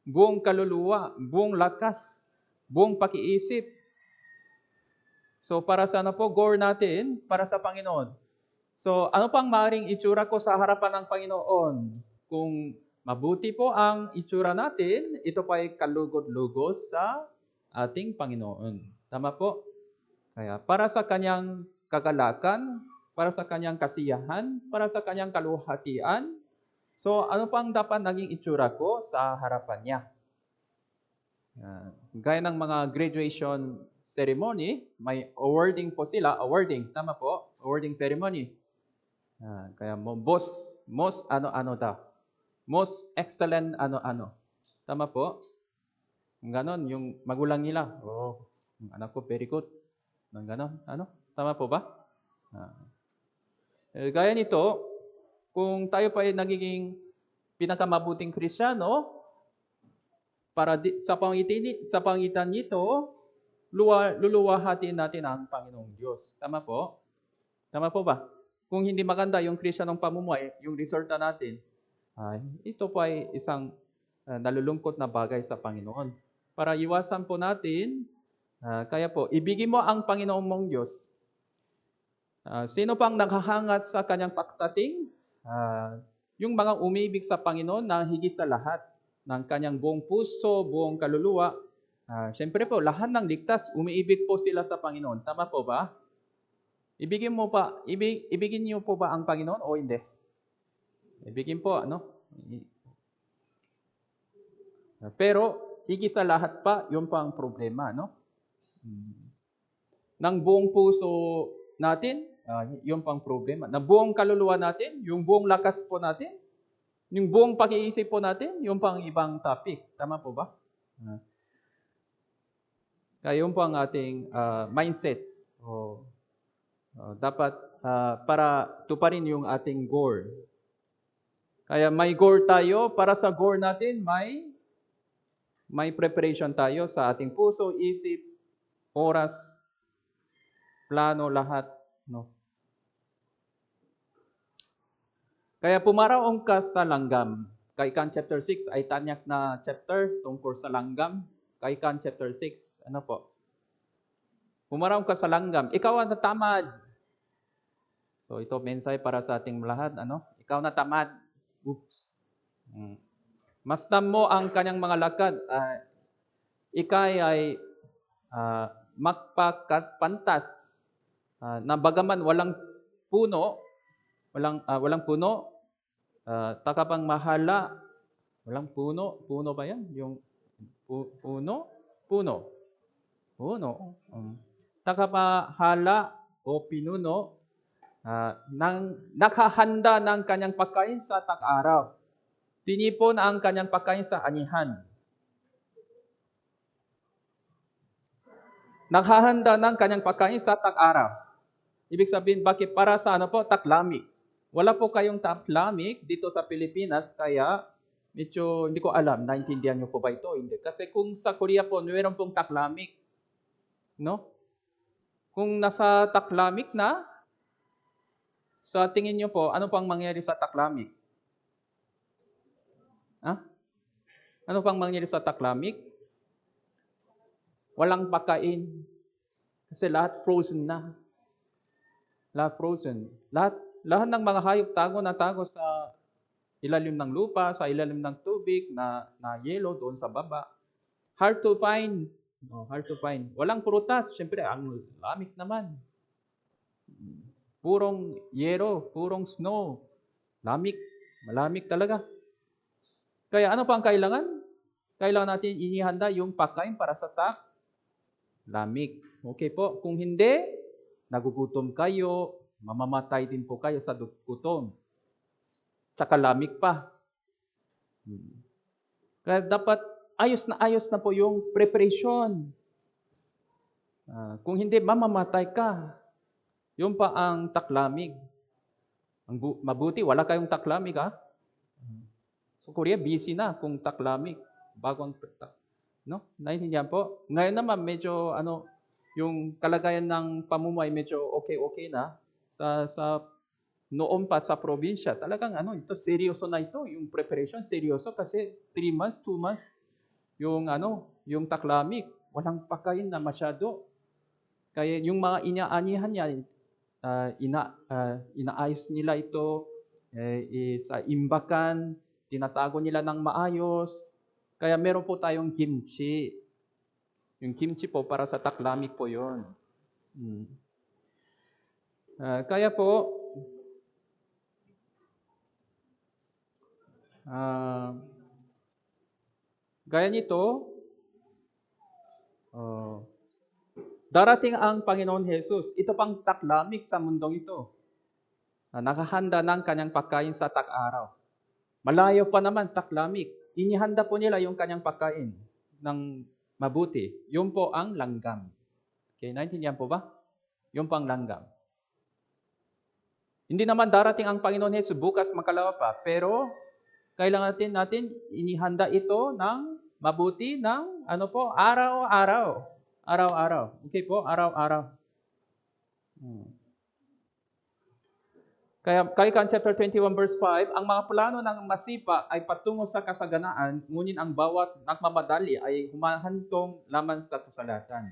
buong kaluluwa, buong lakas, buong pag-iisip. So para sa ano po, goal natin, para sa Panginoon. So ano pang maaaring itsura ko sa harapan ng Panginoon? Kung mabuti po ang itsura natin, ito pa ay kalugod-lugos sa ating Panginoon. Tama po? Kaya para sa kanyang kagalakan, para sa kanyang kasiyahan, para sa kanyang kaluhatian. So ano pang dapat naging itsura ko sa harapan niya? Gaya ng mga graduation ceremony, may awarding po sila, awarding, tama po, awarding ceremony. Kaya most ano-ano daw. Most excellent ano-ano. Tama po? Ganon, yung magulang nila. Yung anak ko, very good. Ganon, ano? Tama po ba? Gaya nito, kung tayo pa ay nagiging pinakamabuting Kristiyano, para sa pangitan nito, luluwahatin natin ang Panginoong Diyos. Tama po? Tama po ba? Kung hindi maganda yung Kristiyanong pamumuhay, yung resulta natin, ito po ay isang nalulungkot na bagay sa Panginoon. Para iwasan po natin, kaya po, ibigin mo ang Panginoon mong Diyos. Sino pang naghahangat sa kanyang pagdating? Yung mga umibig sa Panginoon na higit sa lahat ng kanyang buong puso, buong kaluluwa. Siyempre po, lahat ng ligtas, umiibig po sila sa Panginoon. Tama po ba? Ibigin niyo po ba ang Panginoon o hindi? Ibigin po, ano? Pero, higit sa lahat pa, yun pa ang problema, no? Ng buong puso natin, yun pang problema. Ng buong kaluluwa natin, yung buong lakas po natin, yung buong pag-iisip po natin, yung pang ibang topic. Tama po ba? Kaya yun po ang ating mindset. Dapat para tuparin yung ating goal. Kaya may goal tayo. Para sa goal natin, may preparation tayo sa ating puso, isip, oras, plano, lahat. No? Kaya pumaraong ka sa langgam. Kaikan chapter 6 ay tanyak na chapter tungkol sa langgam. Kaikan chapter 6. Ano po? Pumaraong ka sa langgam. Ikaw ang natamad. So ito mensahe para sa ating lahat. Ano? Ikaw na tamad. Oops. Mm. Masdan mo ang kanyang mga lakad. Ikay ay magpakapantas na bagaman walang puno, walang puno, takapang mahala, walang puno, puno ba yan? Yung puno, puno, puno. Takamahala o pinuno, nakahanda ng kanyang pagkain sa tag-araw. Tinipon ang kanyang pagkain sa anihan. Naghahanda ng kanyang pagkain sa tag-araw. Ibig sabihin, bakit para sa taglamig. Wala po kayong taglamig dito sa Pilipinas, kaya medyo hindi ko alam, naintindihan niyo po ba ito? Hindi. Kasi kung sa Korea po, meron pong taglamig. No? Kung nasa taglamig na, sa tingin niyo po, ano pang mangyari sa taglamig? Ano pang mangyari sa taglamig? Walang pagkain. Kasi lahat frozen na. Lahat frozen. Lahat ng mga hayop tago sa ilalim ng lupa, sa ilalim ng tubig, na yelo doon sa baba. Hard to find. Hard to find. Walang prutas. Siyempre, ang lamig naman. Purong yero, purong snow. Lamig. Malamig talaga. Kaya ano pa ang kailangan? Kailangan natin inihanda yung pagkain para sa lamig. Okay po. Kung hindi, nagugutom kayo, mamamatay din po kayo sa gutom. Tsaka lamig pa. Kaya dapat ayos na po yung preparation. Kung hindi, mamamatay ka. Yun pa ang taglamig. Mabuti, wala kayong taglamig, So Korea, busy na kung taglamig. Bago ang no? Naintindihan po? Ngayon naman, medyo yung kalagayan ng pamumuhay medyo okay na. Sa noon pa sa probinsya, talagang ito, seryoso na ito. Yung preparation, seryoso kasi 3 months, 2 months, yung taglamig, walang pagkain na masyado. Kaya yung mga inaanihan niya, inaayos nila ito sa imbakan, tinatago nila ng maayos. Kaya meron po tayong kimchi. Yung kimchi po para sa taglamig po yun. Kaya po, gaya nito, darating ang Panginoon Jesus. Ito pang taglamig sa mundong ito. Nakahanda ng kanyang pagkain sa tag-araw. Malayo pa naman, taglamig. Inihanda po nila yung kanyang pagkain ng mabuti. Yun po ang langgam. Okay, naintindihan po ba? Yun po ang langgam. Hindi naman darating ang Panginoon Jesus bukas makalawa pa, pero kailangan natin inihanda ito ng mabuti ng araw-araw. Araw-araw. Okay po, araw-araw. Kaya Kaikan chapter 21 verse 5, ang mga plano ng masipa ay patungo sa kasaganaan, ngunit ang bawat nagmamadali ay humahantong lamang sa kasalatan.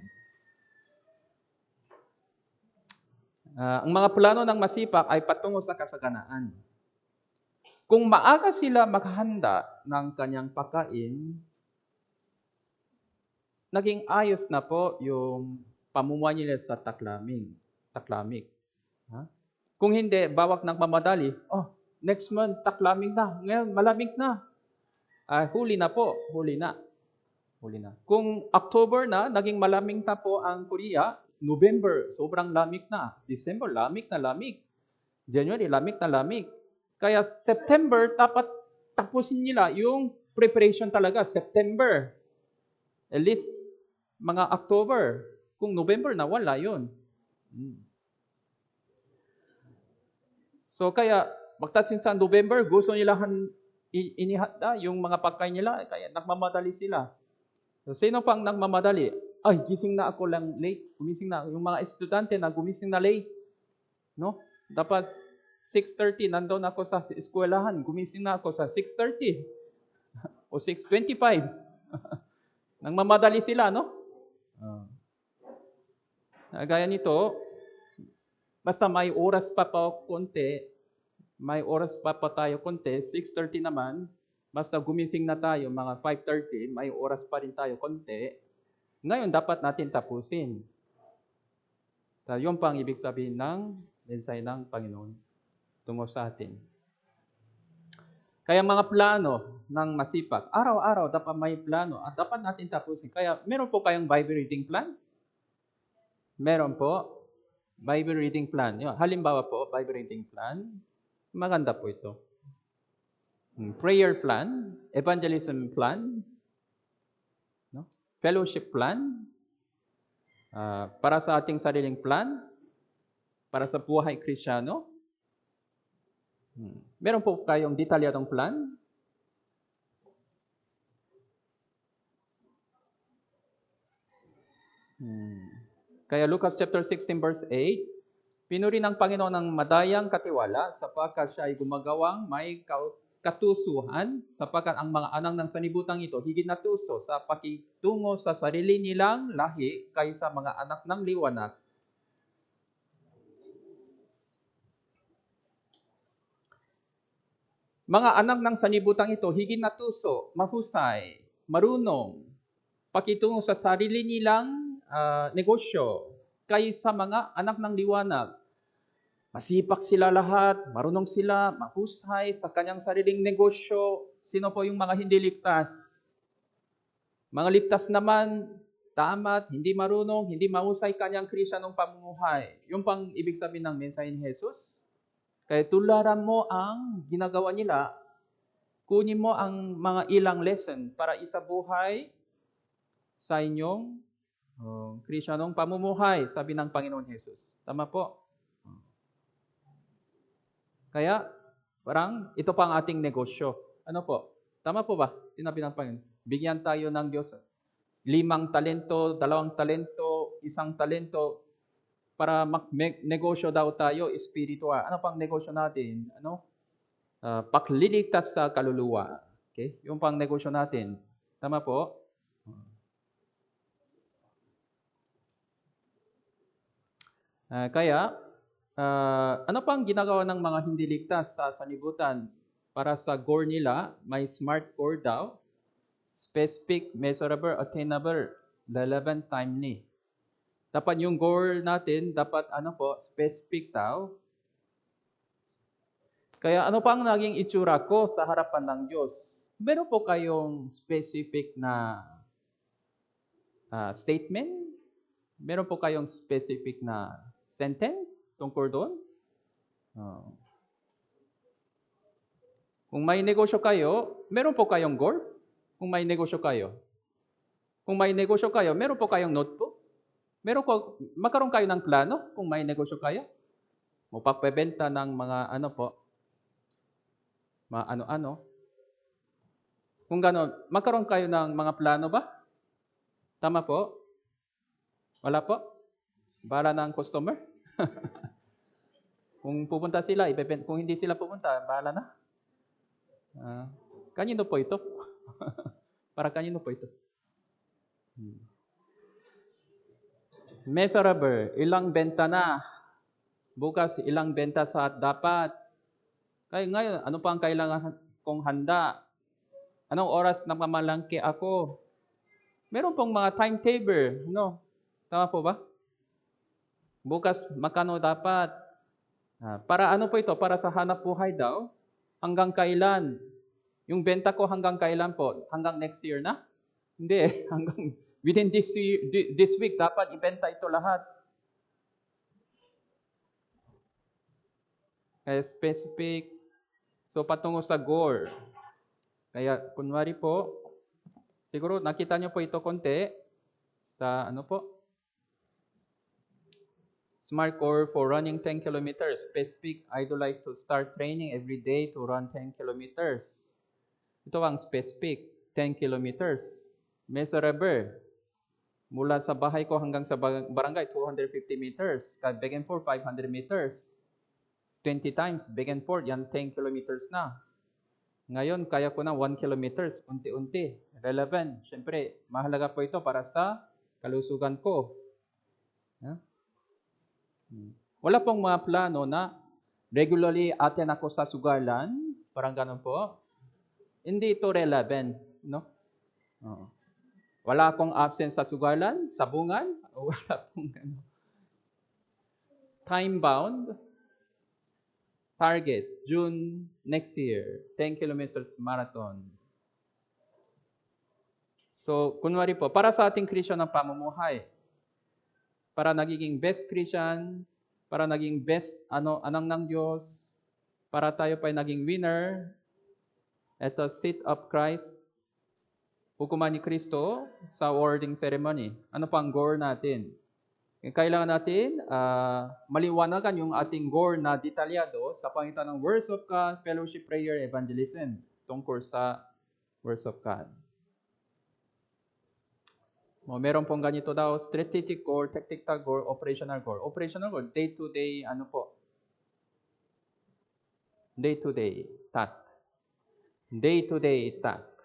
Ang mga plano ng masipa ay patungo sa kasaganaan. Kung maaga sila maghanda ng kanyang pagkain, naging ayos na po yung pamumuhay nila sa taglamig. Kung hindi, bawat nagmamadali, next month, taglamig na. Ngayon, malamig na. Huli na po. Huli na. Kung October na, naging malamig na po ang Korea. November, sobrang lamig na. December, lamig na lamig. January, lamig na lamig. Kaya September, dapat tapusin nila yung preparation talaga. September. At least, mga October. Kung November na, wala yun. So kaya, magtatsin sa November, gusto nila inihanda yung mga pagkain nila, kaya nagmamadali sila. So, sino pang nagmamadali? Ay, gising na ako lang late. Gumising na. Yung mga estudyante na gumising na late. No? Dapat 6:30, nandoon ako sa eskwelahan. Gumising na ako sa 6:30 o 6:25. Nagmamadali sila, no? Gaya nito, basta may oras pa po konti, may oras pa tayo konti, 6:30 naman, Basta gumising na tayo, mga 5:30, may oras pa rin tayo, konti. Ngayon, dapat natin tapusin. So, yun pang ibig sabihin ng mensahe ng Panginoon tungo sa atin. Kaya mga plano ng masipag, araw-araw dapat may plano at dapat natin tapusin. Kaya meron po kayong Bible reading plan? Meron po. Bible reading plan. Yun. Halimbawa po, Bible reading plan. Maganda po ito. Prayer plan, evangelism plan, no? Fellowship plan, para sa ating sariling plan, para sa buhay Kristiyano. Meron po kayong detalyadong plan? Kaya Lucas chapter 16 verse 8, pinuri ng Panginoon ng madayang katiwala sapagkat siya ay gumagawang may katusuhan sapagkat ang mga anak ng sanibutang ito higit na tuso sa pakitungo sa sarili nilang lahi kaysa mga anak ng liwanag. Mga anak ng sanibutang ito higit na tuso, mahusay, marunong, pakitungo sa sarili nilang negosyo kaysa mga anak ng liwanag. Masipag sila lahat, marunong sila, mahusay sa kanyang sariling negosyo. Sino po yung mga hindi ligtas? Mga ligtas naman, tamat, hindi marunong, hindi mahusay kanyang Kristiyanong pamumuhay. Yung pang ibig sabihin ng mensahe ni Jesus. Kaya tularan mo ang ginagawa nila, kunin mo ang mga ilang lesson para isabuhay sa inyong Kristiyanong pamumuhay, sabi ng Panginoon Jesus. Tama po? Kaya, parang ito pa ang ating negosyo. Ano po? Tama po ba? Sinabi ng Panginoon. Bigyan tayo ng Diyos 5 talento, 2 talento, 1 talento para negosyo daw tayo espiritual. Ano pang negosyo natin? Pagliligtas sa kaluluwa. Okay? Yung pang negosyo natin. Tama po? Kaya, ano pang ginagawa ng mga hindi ligtas sa sanibutan? Para sa goal nila, may SMART core daw. Specific, measurable, attainable, relevant, timely. Dapat yung goal natin, dapat specific daw. Kaya ano pa ang naging itsura ko sa harapan ng Diyos? Meron po kayong specific na statement? Meron po kayong specific na sentence tungkol doon? Kung may negosyo kayo, meron po kayong goal? Kung may negosyo kayo. Kung may negosyo kayo, meron po kayong notebook? Magkaroon kayo ng plano kung may negosyo kayo? Magpapebenta ng mga ano. Kung gano'n, magkaroon kayo ng mga plano ba? Tama po? Wala po? Bahala ng customer? Kung pupunta sila, ibebenta. Kung hindi sila pupunta, bahala na. Kanino po ito? Para kanino po ito? Measurable, ilang benta na? Bukas, ilang benta sa dapat? Kaya ngayon, ano pa ang kailangan kong handa? Anong oras na mamalangki ako? Meron pong mga timetable, no? Tama po ba? Bukas, makano dapat? Para ano po ito? Para sa hanap buhay daw? Hanggang kailan? Yung benta ko hanggang kailan po? Hanggang next year na? Hindi, hanggang within this week, dapat ibenta ito lahat. Kaya specific. So, patungo sa goal. Kaya, kunwari po, siguro nakita nyo po ito konti sa SMART core for running 10 kilometers. Specific, I would like to start training every day to run 10 kilometers. Ito ang specific, 10 kilometers. Measurable, mula sa bahay ko hanggang sa barangay, 250 meters. Back and forth, 500 meters. 20 times, back and forth, yan 10 kilometers na. Ngayon, kaya ko na 1 kilometers, unti-unti. Relevant. Siyempre, mahalaga po ito para sa kalusugan ko. Wala pong mga plano na regularly attend ako sa sugalan. Parang ganun po. Hindi ito relevant, no? Oo. Wala akong absence sa sugalan, sabungan, wala pong ano. Time-bound, target, June next year, 10 kilometers marathon. So, kunwari po, para sa ating Christian ng pamumuhay, para nagiging best Christian, para naging best anang ng Diyos, para tayo pa naging winner, ito, seat of Christ, hukuman ni Kristo sa awarding ceremony. Ano pa ang goal natin? Kailangan natin maliwanagan yung ating goal na detalyado sa pangitan ng words of God, fellowship, prayer, evangelism tungkol sa words of God. Meron pong ganito daw, strategic goal, tactical goal, operational goal. Operational goal, day-to-day, day-to-day task. Day-to-day task.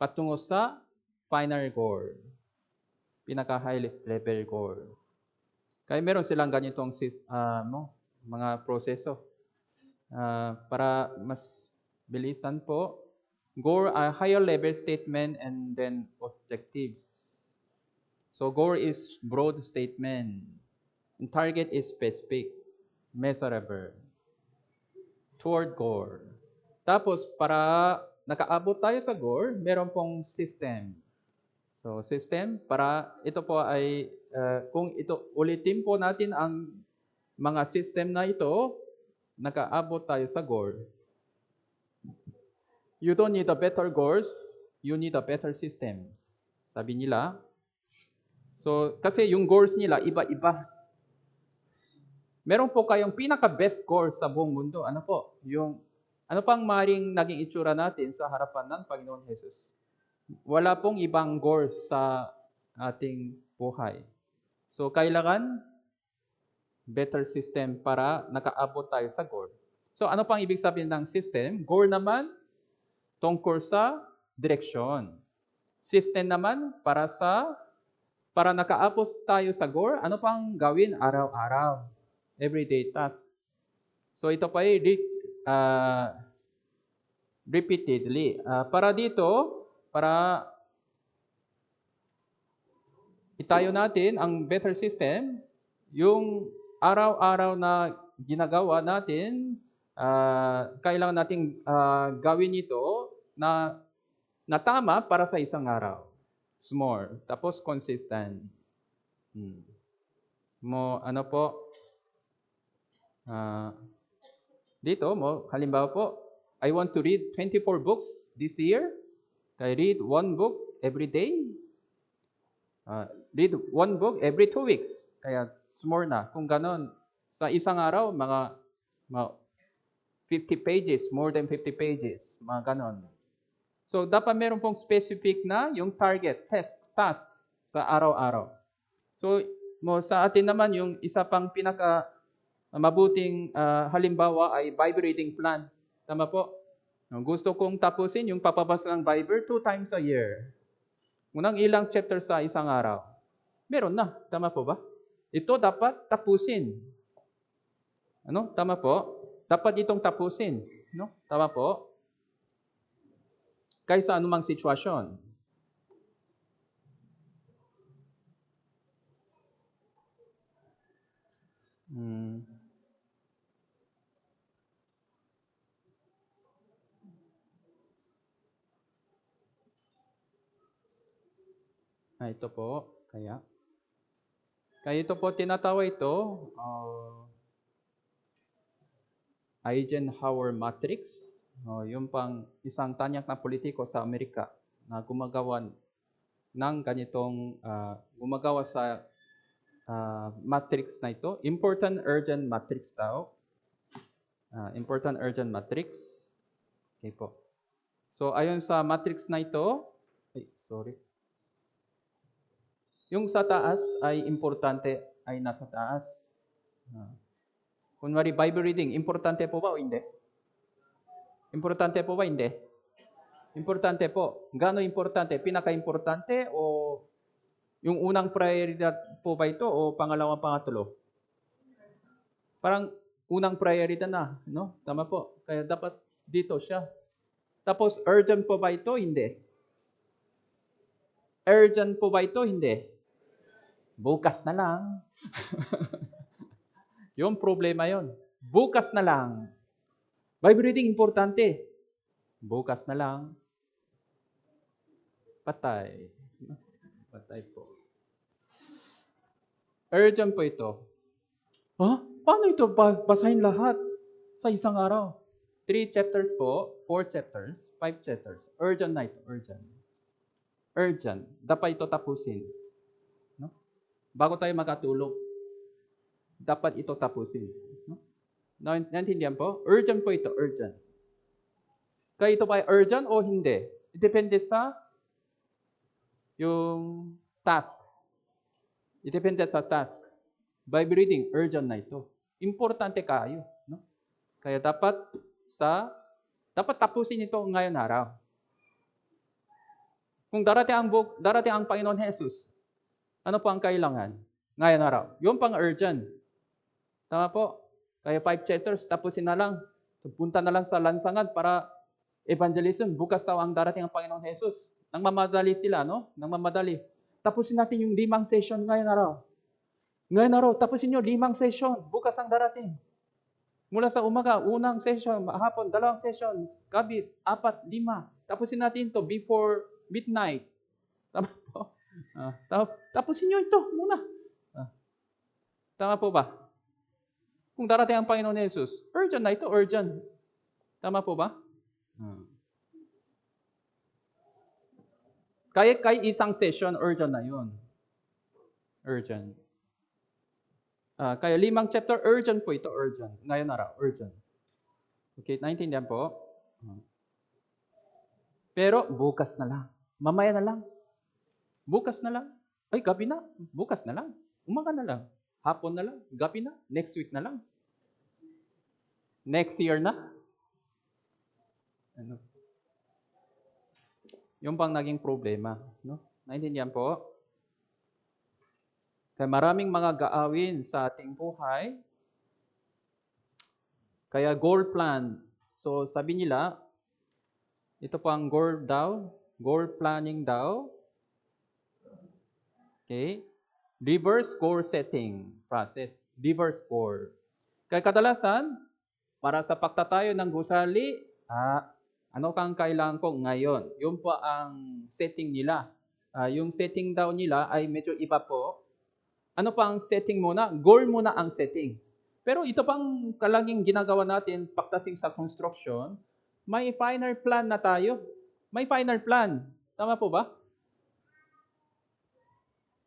Patungo sa final goal. Pinaka-highest level goal. Kaya meron silang ganitong mga proseso. Para mas bilisan po, goal, higher level statement, and then objectives. So goal is broad statement. And target is specific, measurable. Toward goal. Tapos, para nakaabot tayo sa goal, meron pong system. So, system, para ito po ay, kung ito, ulitin po natin ang mga system na ito, nakaabot tayo sa goal. You don't need a better goals, you need a better systems. Sabi nila. So, kasi yung goals nila, iba-iba. Meron po kayong pinaka-best goals sa buong mundo. Ano po? Ano pang maring naging itsura natin sa harapan ng Panginoon Jesus? Wala pong ibang goals sa ating buhay. So, kailangan better system para nakaabot tayo sa goal. So, ano pang ibig sabihin ng system? Goal naman, tungkol sa direksyon. System naman, para nakaabot tayo sa goal, ano pang gawin araw-araw? Everyday task. So, ito pa ay repeatedly. Para dito, para itayo natin ang better system, yung araw-araw na ginagawa natin, kailangan nating gawin ito na tama para sa isang araw. Small. Tapos consistent. Dito, halimbawa po, I want to read 24 books this year. I read one book every day. Read one book every 2 weeks. Kaya small na. Kung ganon, sa isang araw, mga 50 pages, more than 50 pages, mga ganon. So, dapat meron pong specific na yung target, task sa araw-araw. So, sa atin naman, yung isa pang pinaka mabuting halimbawa ay Bible reading plan. Tama po? Gusto kong tapusin yung papabasa ng Bible 2 times a year. Unang ilang chapter sa isang araw. Meron na. Tama po ba? Ito dapat tapusin. Tama po? Dapat itong tapusin. Tama po? Kaysa anumang sitwasyon. Ito po, kaya ito po, tinatawag ito, Eisenhower Matrix. Yung pang isang tanyak na politiko sa Amerika na gumagawa ng ganitong, gumagawa sa matrix na ito. Important urgent matrix daw. Important urgent matrix. Okay po. So, ayon sa matrix na ito, yung sa taas ay importante ay nasa taas. Kunwari, Bible reading, importante po ba o hindi? Importante po ba? Hindi. Importante po. Gaano importante? Pinaka-importante o yung unang prioridad po ba ito o pangalawang, pangatlo? Parang unang prioridad na, no? Tama po. Kaya dapat dito siya. Tapos, urgent po ba ito? Hindi. Urgent po ba ito? Hindi. Bukas na lang. Yung problema yon. Bukas na lang. Bible reading, importante. Bukas na lang. Patay. Patay po. Urgent po ito. Paano ito basahin lahat sa isang araw? 3 chapters po, 4 chapters, 5 chapters. Urgent na ito, urgent. Urgent. Dapat ito tapusin. No? Bago tayo makatulog, dapat ito tapusin. No? Naintindihan po? Urgent po ito, urgent. Kaya ito ba urgent o hindi? Depende sa yung task. Depende sa task. Bible reading, urgent na ito. Importante kayo. No? Kaya dapat tapusin ito ngayon araw. Kung darating ang Panginoon Jesus, ano po ang kailangan? Ngayon araw. Yung pang urgent. Tama po. Kaya 5 chapters, tapusin na lang. Punta na lang sa lansangan para evangelism. Bukas daw ang darating ang Panginoon Jesus. Nang mamadali sila, no? Nang mamadali. Tapusin natin yung 5 session ngayon araw. Ngayon araw, tapusin nyo 5 session. Bukas ang darating. Mula sa umaga, unang session, hapon, 2 session, gabi, 4, 5. Tapusin natin ito before midnight. Tama po? Tapusin nyo ito muna. Tama po ba? Kung darating ang Panginoon Jesus, urgent na ito, urgent. Tama po ba? Kaya isang session, urgent na yun. Urgent. Kaya 5 chapter, urgent po ito, urgent. Ngayon araw, urgent. Okay, naintindihan po? Pero bukas na lang. Mamaya na lang. Bukas na lang. Ay, gabi na. Bukas na lang. Umaga na lang. Hapon na lang. Gabi na. Next week na lang. Next year na. Ano? Yung pang naging problema. No? Naintindihan po? Kaya maraming mga gaawin sa ating buhay. Kaya goal plan. So sabi nila, ito po ang goal daw. Goal planning daw. Okay? Reverse goal setting process. Reverse goal. Kaya kadalasan, para sa pagtatayo ng gusali, ano kang kailangan ko ngayon? Yun po ang setting nila. Yung setting daw nila ay medyo iba po. Ano pa ang setting muna? Goal muna ang setting. Pero ito pang kalaging ginagawa natin pagdating sa construction, may final plan na tayo. May final plan. Tama po ba?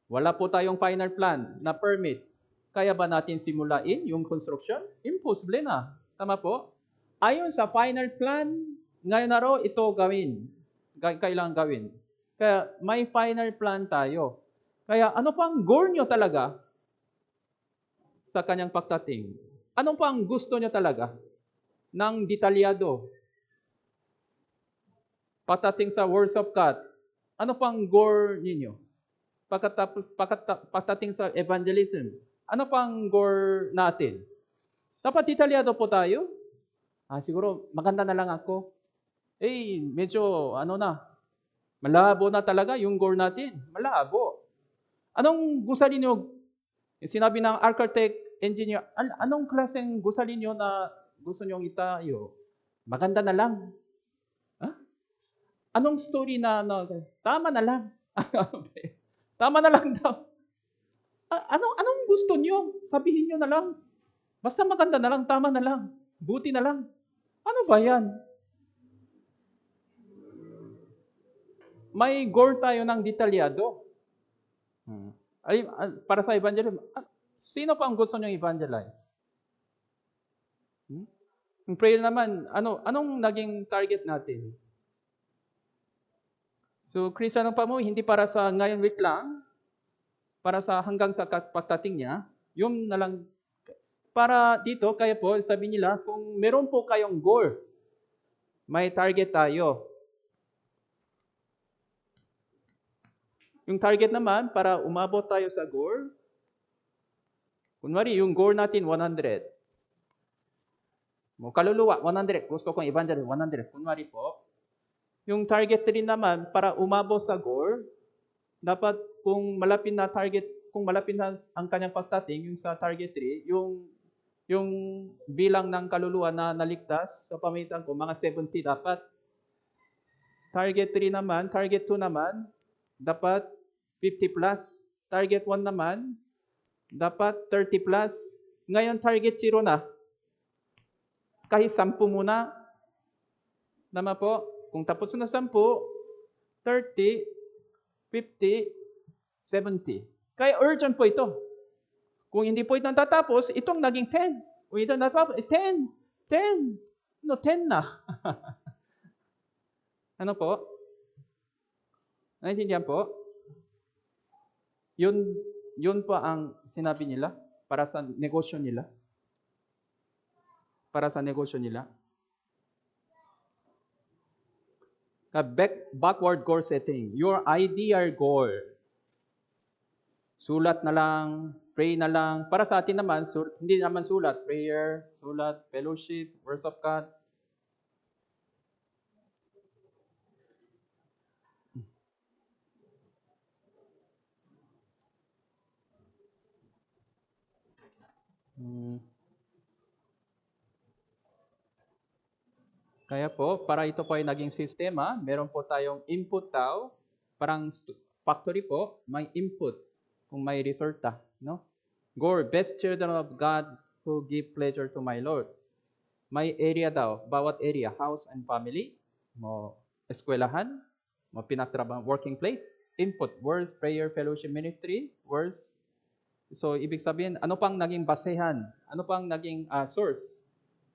Wala po tayong final plan na permit. Kaya ba natin simulain yung construction? Impossible na. Tama po? Ayon sa final plan, ngayon na raw ito gawin. Kailangan gawin. Kaya may final plan tayo. Kaya ano pang goal nyo talaga sa kanyang pagdating? Ano pang gusto nyo talaga ng detalyado? Pagdating sa workshop cut, ano pang goal ninyo? Pagdating sa evangelism, ano pang goal natin? Dapat detalyado po tayo. Siguro maganda na lang ako. Medyo malabo na talaga yung goal natin. Malabo. Anong gusalin nyo? Sinabi ng architect, engineer, anong klaseng gusalin nyo na gusto nyong itayo? Maganda na lang. Anong story na tama na lang. Tama na lang daw. Anong gusto nyo? Sabihin nyo na lang. Basta maganda na lang, tama na lang. Buti na lang. Ano ba yan? May goal tayo ng detalyado. Para sa evangelism, sino pa ang gusto nyo evangelize? Yung prayer naman, anong naging target natin? So, Kristiyanong pamuhay, hindi para sa ngayon week lang, para sa hanggang sa pagdating niya, yung na lang, para dito, kaya po, sabi nila, kung meron po kayong goal, may target tayo. Yung target naman, para umabot tayo sa goal, kunwari, yung goal natin, 100. Kaluluwa, 100. Gusto kong evangelize, 100. Kunwari po, Yung target 3 naman, para umabot sa goal, dapat kung malapit na target, kung malapit na ang kanyang pagdating, yung sa target 3, yung bilang ng kaluluwa na naligtas sa pamitan ko, mga 70 dapat. Target 3 naman, target 2 naman, dapat 50 plus. Target 1 naman, dapat 30 plus. Ngayon, target 0 na. Kahit 10 muna. Nama po, kung tapos na 10, 30, 50, 70. Kaya urgent po ito. Kung hindi po ito natatapos, itong naging 10. Kung ito natatapos, 10. 10. No, 10 na. Ano po? Naintindihan po? Yun po ang sinabi nila para sa negosyo nila. Para sa negosyo nila. Backward goal setting. Your ideal goal. Sulat na lang, pray na lang. Para sa atin naman, hindi naman sulat. Prayer, sulat, fellowship, worship God. Kaya po, para ito po ay naging sistema, meron po tayong input tao, parang factory po, may input kung may resulta, no? Gore, best children of God who give pleasure to my Lord. May area daw, bawat area, house and family, mo eskwelahan, mo pinagtrabaho, working place, input, words, prayer, fellowship, ministry, words. So, ibig sabihin, ano pang naging basehan? Ano pang naging source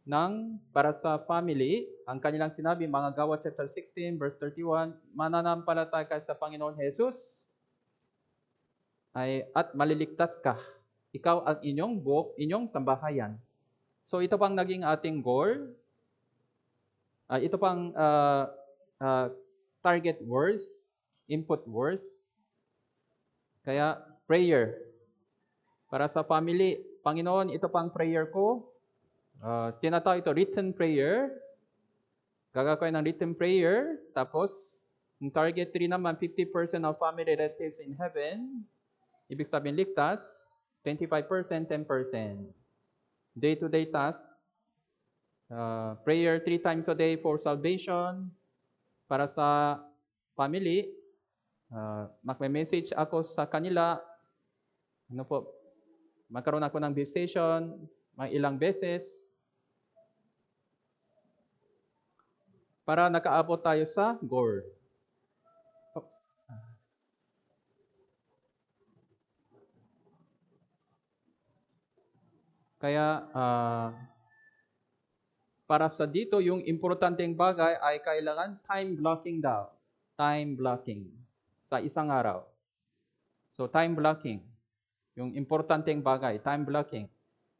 ng para sa family? Ang kanilang sinabi, mga Gawa chapter 16, verse 31, mananampalataya ka sa Panginoon Jesus at maliligtas ka. Ikaw at inyong sambahayan. So, ito pang naging ating goal. Ito pang target words, input words. Kaya, prayer. Para sa family, Panginoon, ito pang prayer ko. Tinatawag ito written prayer. Gagawin ng written prayer. Tapos, yung target 3 naman, 50% of family relatives in heaven. Ibig sabihin ligtas. 25%, 10%. Day-to-day tasks. Prayer 3 times a day for salvation. Para sa family, magme-message ako sa kanila. Ano po, magkaroon ako ng visitation, mga ilang beses. Para nakaabot tayo sa goal. Kaya, para sa dito, yung importanteng bagay ay kailangan time blocking daw. Time blocking sa isang araw. So, time blocking. Yung importanteng bagay, time blocking.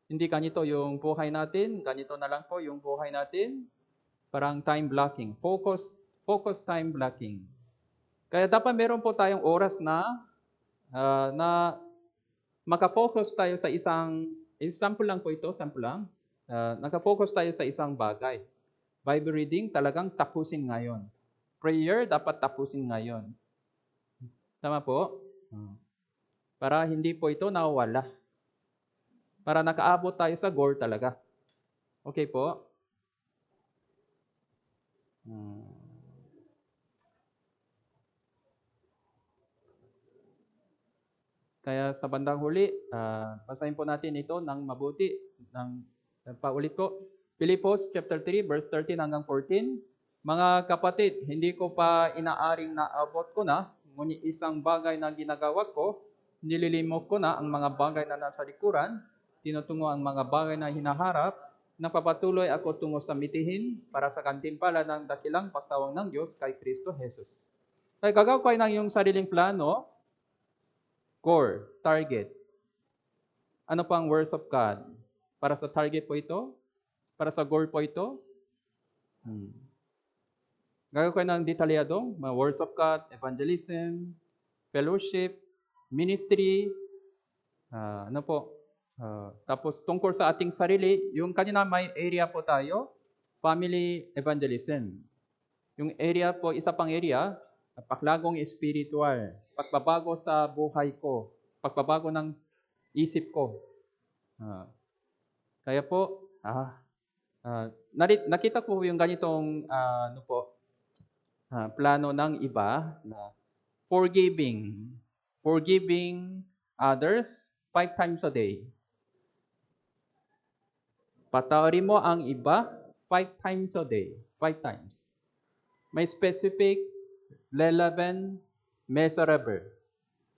Hindi ganito yung buhay natin, ganito na lang po yung buhay natin. Parang time blocking. Focus time blocking. Kaya dapat meron po tayong oras na makafocus tayo sa sample lang po ito, sample lang. Nakafocus tayo sa isang bagay. Bible reading talagang tapusin ngayon. Prayer dapat tapusin ngayon. Tama po? Para hindi po ito nawawala. Para nakaabot tayo sa goal talaga. Okay po? Kaya sa bandang huli, basahin po natin ito ng mabuti. Paulit ko. Filipos chapter 3, verse 13 hanggang 14. Mga kapatid, hindi ko pa inaaring naabot ko na, ngunit isang bagay na ginagawa ko, nililimok ko na ang mga bagay na nasa likuran, tinutungo ang mga bagay na hinaharap, napapatuloy ako tungo sa mitihin para sa gantimpala ng dakilang pagtawag ng Diyos kay Kristo Jesus. Kaya gagawa kayo ng iyong sariling plano, core, target. Ano pa ang words of God? Para sa target po ito? Para sa goal po ito? Gagawin ko ng detalyado, mga words of God, evangelism, fellowship, ministry, tapos tungkol sa ating sarili, yung kanina may area po tayo, family evangelism. Yung area po, isa pang area, paglagong spiritual, pagbabago sa buhay ko, pagbabago ng isip ko. Kaya po, nakita ko yung ganitong plano ng iba na forgiving others 5 times a day. Patawarin mo ang iba 5 times a day. 5 times. May specific, relevant, measurable.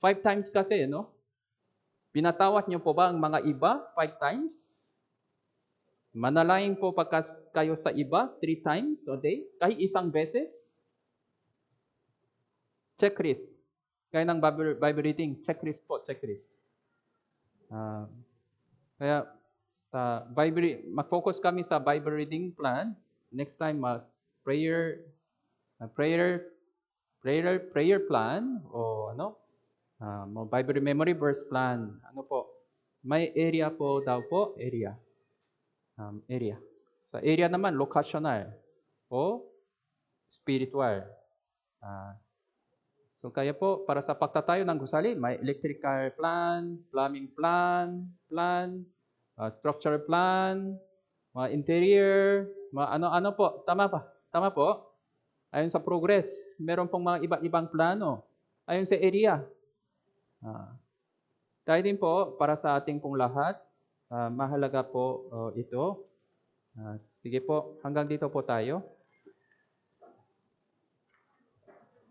5 times kasi, no? Pinatawad niyo po ba ang mga iba 5 times? Manalangin po pagka kayo sa iba 3 times a day? Kahit isang beses? Checklist. Kaya ng Bible reading, checklist po, checklist. Kaya sa Bible, mag-focus kami sa Bible reading plan. Next time, prayer plan o Bible memory verse plan. May area po daw po, area. Sa area naman, locational o spiritual. So kaya po, para sa pagtatayo ng gusali, may electrical plan, plumbing plan, structural plan, mga interior, mga ano-ano po. Tama pa? Tama po? Ayon sa progress, meron pong mga iba't ibang plano. Ayon sa area. Tayo din po, para sa ating pong lahat, mahalaga po ito. Sige po, hanggang dito po tayo.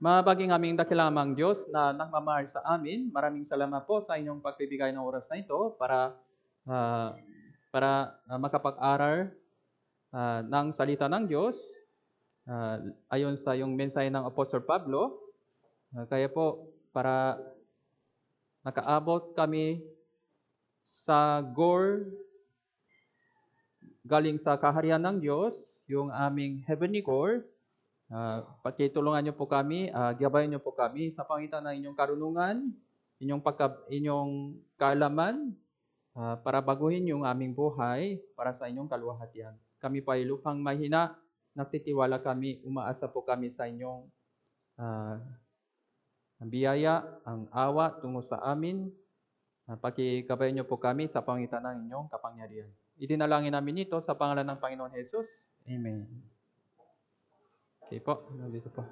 Mabaging aming dakilamang Diyos na nagmamahal sa amin, maraming salamat po sa inyong pagbibigay ng oras na ito para makapag-aral ng salita ng Diyos ayon sa yung mensahe ng Apostol Pablo. Kaya po, para nakaabot kami sa goal galing sa kaharian ng Diyos, yung aming heavenly goal. Pakitulungan niyo po kami, gabayan niyo po kami sa pangitan ng inyong karunungan, inyong kaalaman, para baguhin yung aming buhay para sa inyong kaluwalhatian. Kami pa ay lupang mahina, nagtitiwala kami, umaasa po kami sa inyong biyaya, ang awa tungo sa amin. Pakikabayan niyo po kami sa pangitan ng inyong kapangyarihan. Idinalangin namin ito sa pangalan ng Panginoon Jesus. Amen. Okay po, dito po.